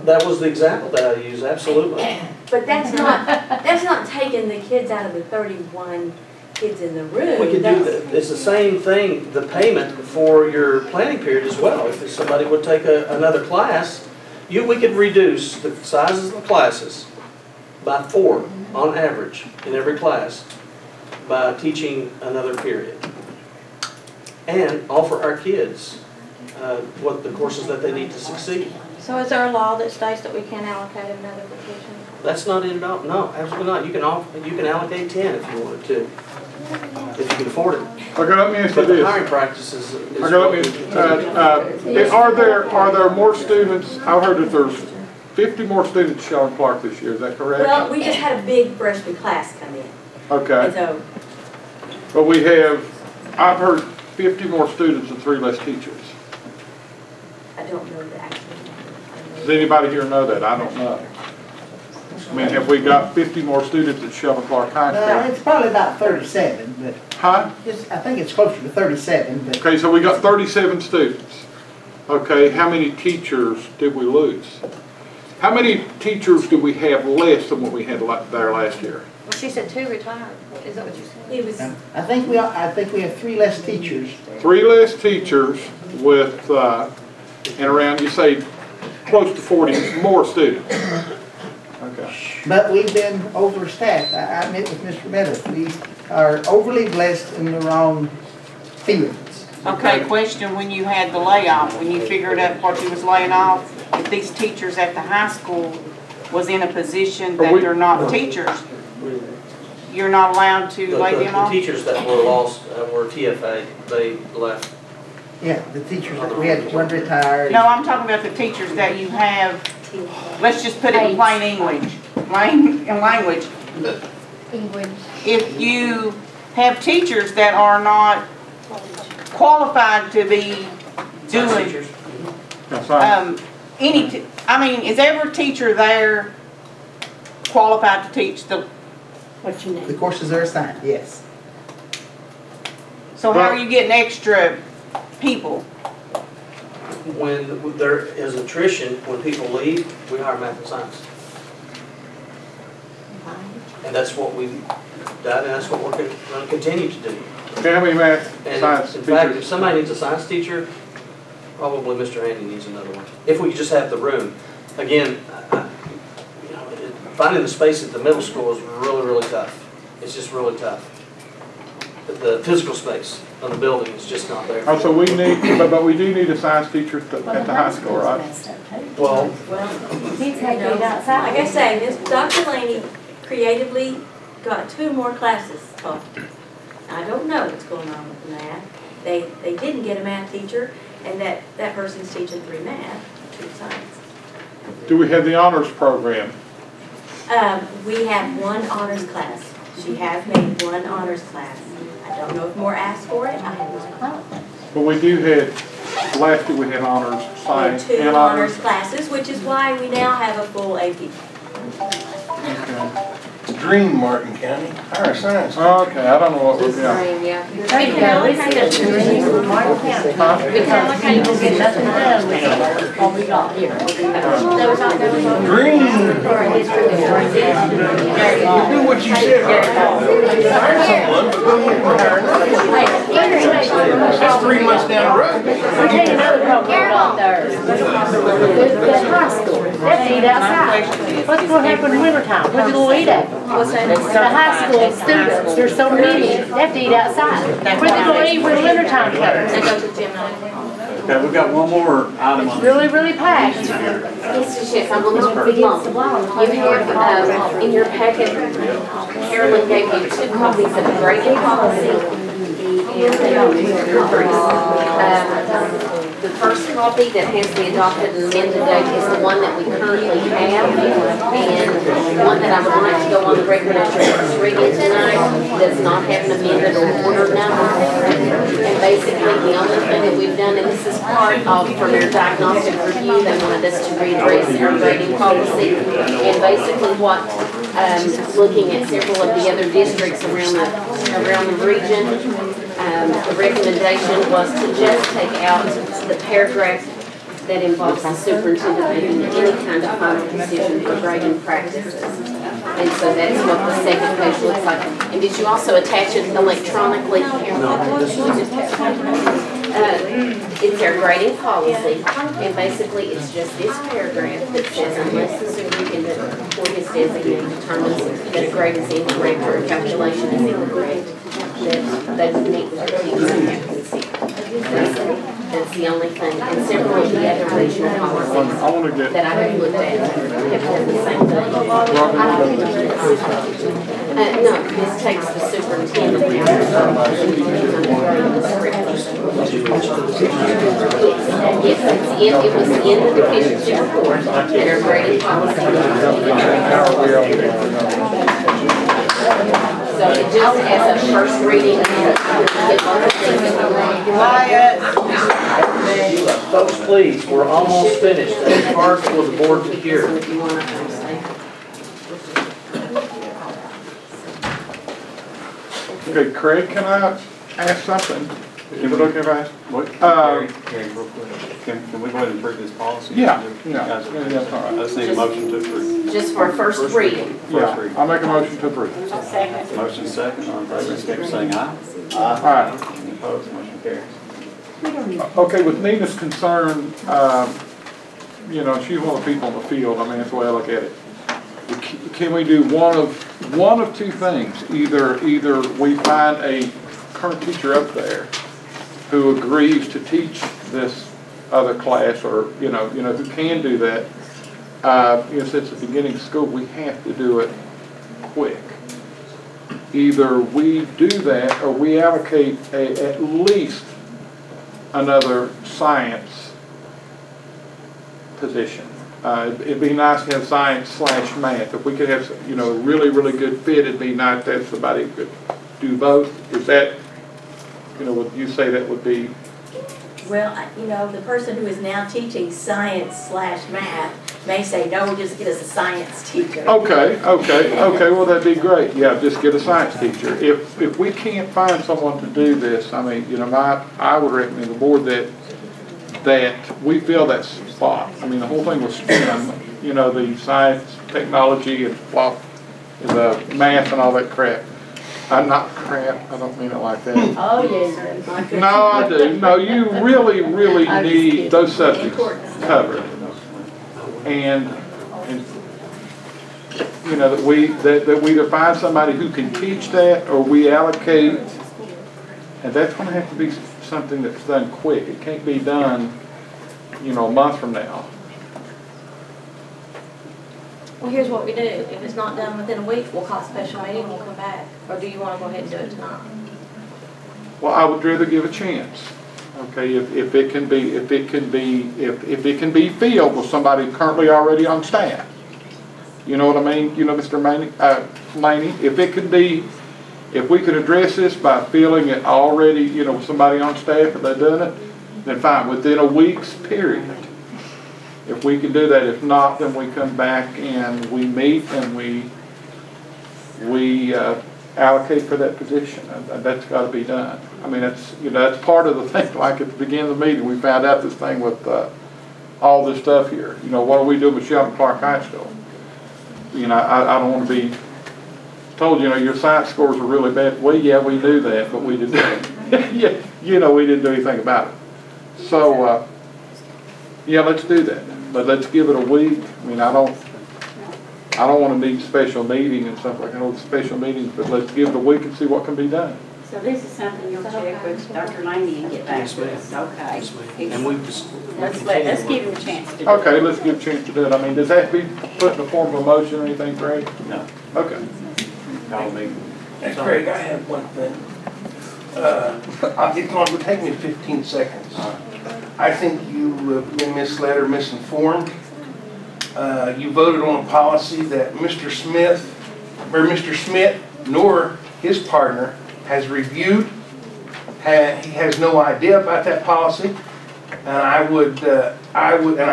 O: That was the example that I used, absolutely.
H: But that's not taking the kids out of the 31 kids in the room.
O: We could do that. It's the same thing, the payment for your planning period as well. If somebody would take another class, we could reduce the sizes of the classes by 4 on average in every class by teaching another period. And offer our kids what the courses that they need to succeed.
C: So is there a law that states that we can't allocate another vacation?
O: That's not in it all. No, absolutely not. You can allocate 10 if you wanted to, if you can afford it.
I: Okay, let me ask you
O: But the
I: this.
O: hiring practices is
I: Okay, are there more students? I heard that there's 50 more students at Sheldon Clark this year. Is that correct?
H: Well, we just had a big freshman class come in. And
I: Okay,
H: so,
I: but I've heard 50 more students and 3 less teachers.
H: I don't know the actual
I: Does
H: number.
I: anybody here know that? I don't know. I mean, have we got 50 more students at Sheldon Clark High School?
P: It's probably about 37, but
I: Huh?
P: I think it's closer to 37, but
I: Okay, so we got 37 students. Okay, how many teachers did we lose? How many teachers do we have less than what we had there last year?
C: Well, she said 2 retired. Is that what you said?
H: It was,
P: I think we have 3 less teachers.
I: 3 less teachers with, and around, you say, close to 40 more students. Okay.
P: But we've been overstaffed. I met with Mr. Meadows. We are overly blessed in the wrong fields.
N: Okay, question, when you had the layoff, when you figured out what you was laying off, if these teachers at the high school was in a position that they're not teachers, you're not allowed to lay them off?
O: The teachers that were lost were TFA, they left.
P: Yeah, the teachers, we had one retired.
N: No, I'm talking about the teachers that you have, let's just put it in plain English, language. If you have teachers that are not qualified to be doing,
I: That's right.
N: is every teacher there qualified to teach the,
H: what you
P: The
H: need.
P: courses are assigned, yes.
N: so how are you getting extra people?
O: When there is attrition, when people leave, we hire math and science. And that's what we've done, and that's what we're going to continue to do.
I: Okay, how many math,
O: And
I: science
O: in fact, if
I: teachers?
O: somebody needs a science teacher, probably Mr. Andy needs another one. If we could just have the room. Again, finding the space at the middle school is really, really tough. It's just really tough. The physical space of the building is just not there.
I: Oh, so we need, but we do need a science teacher at the high school, right?
O: Well,
G: Kids had to get outside.
H: Like I say, Miss Dr. Laney creatively got 2 more classes offered. I don't know what's going on with the math. They didn't get a math teacher, and that person's teaching 3 math, 2 science.
I: Do we have the honors program?
H: We have 1 honors class. She has made 1 honors class. I don't know if more asked for it. I haven't.
I: But we do have, last year we had honors
H: We had
I: science
H: 2
I: and
H: honors classes, which is why we now have a full AP.
I: Okay.
J: Dream Martin County, higher science.
I: Okay, I don't know what we're doing.
L: Yeah.
G: There you go, we see the dream of Martin County. We can't get nothing done with what we got here.
J: Dream. Do what you said. Hire someone, but go get That's 3 months down the road.
G: I'll tell you another problem out there. The high school, they have to eat outside. What's going to happen in wintertime? What's it going to eat at? The high school students, there's so many, they have to eat outside. Where's they going to eat when wintertime comes?
C: They go to gym night.
A: Okay, we've got one more item on.
G: Really, really packed.
L: Yes, yes, I'm going to be long. You have, in your packet, Carolyn gave you 2 copies of the grading policy and the first copy that has the adopted and amended date is the one that we currently have, and the one that I would like to go on the record as your first reading tonight does not have an amended or ordered number. And basically, the only thing that we've done, and this is part of from their diagnostic review, they wanted us to readdress our grading policy, and basically what, looking at several of the other districts around the region, the recommendation was to just take out the paragraph that involves the superintendent making any kind of final decision for grading practices. And so that's what the second page looks like. And did you also attach it electronically? It's our grading policy, and basically it's just this paragraph that says unless the superintendent or his designee determines that a grade is incorrect or a calculation is incorrect, that they would meet with the teacher and have consent. That's the only thing. And several of the other regional policies that I have looked at have done the same thing. No, this takes the superintendent now. Yes, it was in the deficiency report that our grading policy. So it just as a first reading.
O: Folks, please, we're almost finished. It's hard for the board to hear.
I: Okay, Craig, can I ask something? Is it okay if I ask?
A: Gary, real quick, can we go ahead and approve this policy?
I: Yeah.
A: Guys, all right. I just need a motion to approve.
L: Just for a first reading.
I: Yeah, I'll make a motion to approve.
A: Motion second, all in favor, indicate by saying aye.
I: Aye.
A: Any opposed, motion carries.
I: Okay, with Nina's concern, she's one of the people in the field. I mean, that's the way I look at it. Can we do one of 2 things? Either we find a current teacher up there who agrees to teach this other class, or who can do that. Since the beginning of school, we have to do it quick. Either we do that, or we allocate at least another science position. It'd be nice to have science/math. If we could have, really, really good fit, it'd be nice to have somebody who could do both. Is that, would you say that would be?
H: Well, the person who is now teaching science/math may say, no, just get us a science teacher.
I: Okay, well, that'd be great. Yeah, just get a science teacher. If we can't find someone to do this, I mean, I would recommend the board that we fill that spot. I mean, the whole thing was STEM, the science, technology, and the math and all that crap. Not crap, I don't mean it like that.
G: Oh, yes.
I: No, I do. No, you really, really need those subjects covered. And that we either find somebody who can teach that, or we allocate, and that's going to have to be something that's done quick. It can't be done, a month from now.
C: Well, here's what we do. If it's not done within a week, we'll call a special meeting and we'll come back. Or do you want to go ahead and do it tonight?
I: Well, I would rather give a chance. Okay, if it can be filled with somebody currently already on staff. You know what I mean? Mr. Laney, if we could address this by filling it already, with somebody on staff and they've done it, then fine, within a week's period. If we can do that, if not, then we come back and we meet and we we allocate for that position. And that's got to be done. I mean, that's, you know, that's part of the thing. Like at the beginning of the meeting, we found out this thing with all this stuff here. You know, what do we do with Shelton Clark High School? You know, I don't want to be told, you know, your science scores are really bad. Well, yeah, we knew that, but we didn't. Yeah, you know, we didn't do anything about it. So, yeah, let's do that. But let's give it a week. I mean, I don't want to need special meeting and stuff like that, special meetings, but let's give it a week and see what can be done.
K: So this is something you'll check with Dr. Laney and get back to us, okay?
O: And we just.
K: Let's give him a chance to do it.
I: Okay, let's give a chance to do it. I mean, does that have to be put in the form of a motion or anything, Greg?
A: No.
I: Okay.
A: Call me.
Q: Hey, Craig, I have one thing. It's going to take me 15 seconds. I think you've been misled or misinformed. You voted on a policy that Mr. Schmidt nor his partner has reviewed. He has no idea about that policy. And I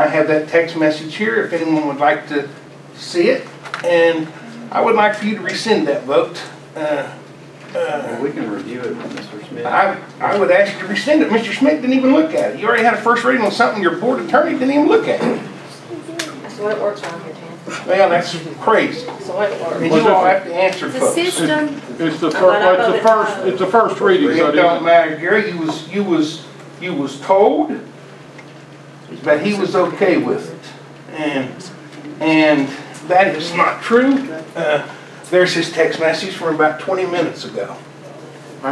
Q: have that text message here if anyone would like to see it. And I would like for you to rescind that vote.
A: Well, we can review it with Mr. Smith.
Q: I would ask you to rescind it. Mr. Schmidt didn't even look at it. You already had a first reading on something your board attorney didn't even look at it.
C: That's the way it works around here, Tim.
Q: Well, that's crazy.
C: That's the way it works.
Q: And you all have to answer, folks.
L: The system.
I: It's the first reading.
Q: It don't matter, Gary. You was told that he was okay with it, and that is not true. There's his text message from about 20 minutes ago.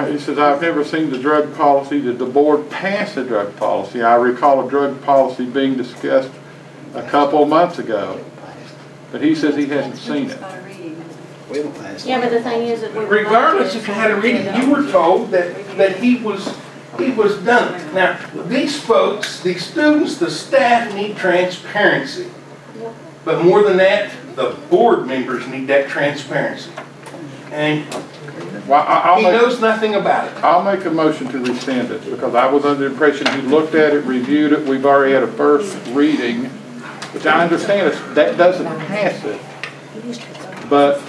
I: He says, I've never seen the drug policy. Did the board pass a drug policy? I recall a drug policy being discussed a couple of months ago, but he says he hasn't seen it.
C: Yeah, but the thing is that we.
Q: Regardless if you had a reading, you were told that he was done it. Now, these folks, these students, the staff need transparency. But more than that, the board members need that transparency. And he knows nothing about it.
I: I'll make a motion to rescind it because I was under the impression he looked at it, reviewed it. We've already had a first reading, which I understand that doesn't pass it. But,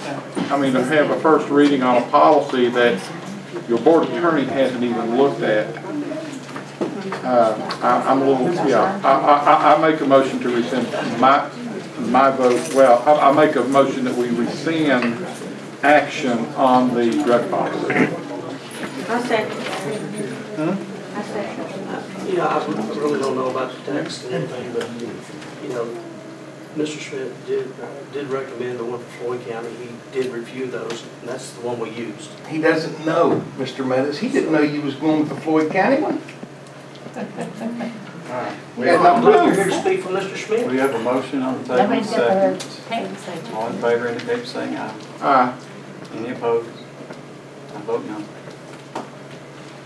I: I mean, to have a first reading on a policy that your board attorney hasn't even looked at, I'm a little, yeah, I make a motion to rescind my vote. Well, I make a motion that we rescind action on the drug policy.
C: I second. I second.
O: Yeah, I really don't know about the text and anything, but, you know, Mr. Schmidt did recommend the one for Floyd County. He did review those, and that's the one we used.
Q: He doesn't know, Mr. Meadows. He didn't know you was going with the Floyd County one.
O: I'm here to speak for Mr. Schmidt.
A: We have a motion on the table, second. All in favor indicate by saying aye.
I: Aye.
A: Any opposed? I vote no.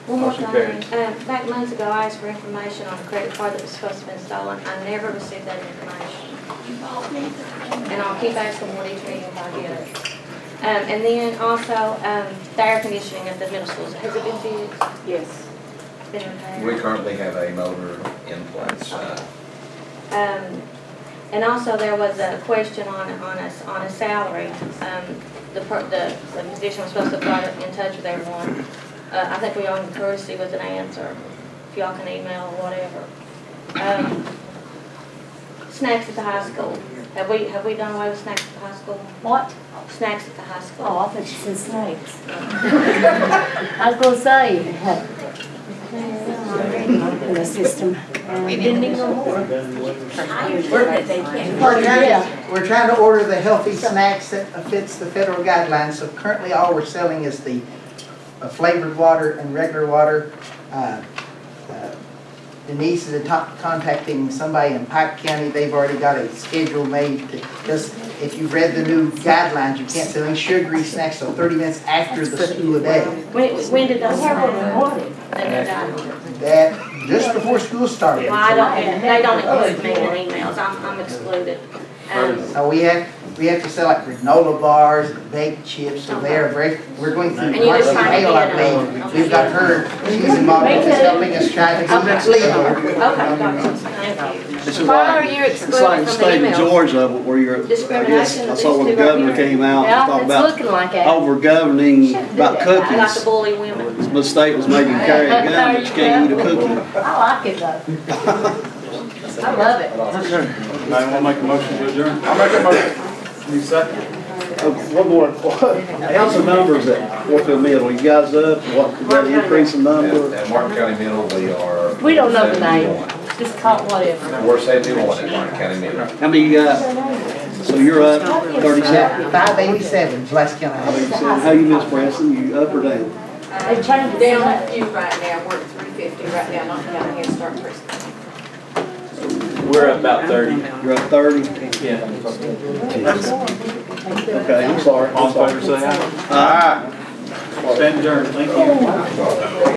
C: One more
A: Motion
C: thing,
A: carries.
C: back months ago, I asked for information on a credit card that was supposed to have been stolen. I never received that information. And I'll keep asking what each meeting if I get it. And then also, the air conditioning at the middle schools, has it been fixed?
K: Yes.
C: Been repaired?
B: We currently have a motor in place.
C: And also there was a question on a salary. The position was supposed to get in touch with everyone. I think we owe courtesy with an answer, if y'all can email or whatever. Snacks at the high school. Have we done away with snacks at the high school?
G: What?
C: Snacks at the high school.
G: Oh, I thought you said snakes. I was gonna say, in the system. We didn't need no more.
P: We're trying to order the healthy snacks that fits the federal guidelines. So currently all we're selling is the flavored water and regular water. Denise is contacting somebody in Pike County. They've already got a schedule made to just, if you've read the new guidelines, you can't sell any sugary snacks until 30 minutes after the school day.
C: When did those happen?
P: That, just before school started.
C: Well, they don't include me in emails. I'm excluded.
P: We have to sell like granola bars, and baked chips, so we're going through
C: And you just
P: Marcy
C: find
P: Hale, I
C: it
P: believe. We've got her, she's involved in helping us try to get legal.
C: Okay, gotcha, thank you.
F: It's
L: Why are you
F: it's
L: excluded
F: like the
L: from
F: state
L: the
F: of
L: emails?
F: Georgia where you're, I guess,
C: Discrimination
F: I
C: of
F: saw
C: these
F: when the
C: two right
F: governor
C: here.
F: came out and
G: Yeah,
F: talked
G: it's
F: about
G: looking like it.
F: over governing about
C: I like to
F: cookies.
C: bully women.
F: The state was making you carry a gun, but you can't eat a cookie.
G: I like it though. I love it.
A: Anybody wanna make a motion to adjourn?
I: I'll make a motion.
A: Need a second?
F: One more, how's the numbers at Warfield Middle? You guys up? What, is that increase in number?
B: At Martin County Middle, we are.
G: We don't know the name. Just call it whatever.
B: We're 71 at Martin County Middle.
F: How many you got? So you're up 37?
P: 587, last count I had.
F: How you, Miss Branson? You up or down?
G: They changed it.
K: Down a few right now, we're at 350 right now, not down here, start first.
A: We're at about 30.
F: You're up 30?
A: Yeah.
F: Okay, I'm sorry.
A: All in favor, say aye.
F: Stand adjourned, thank you.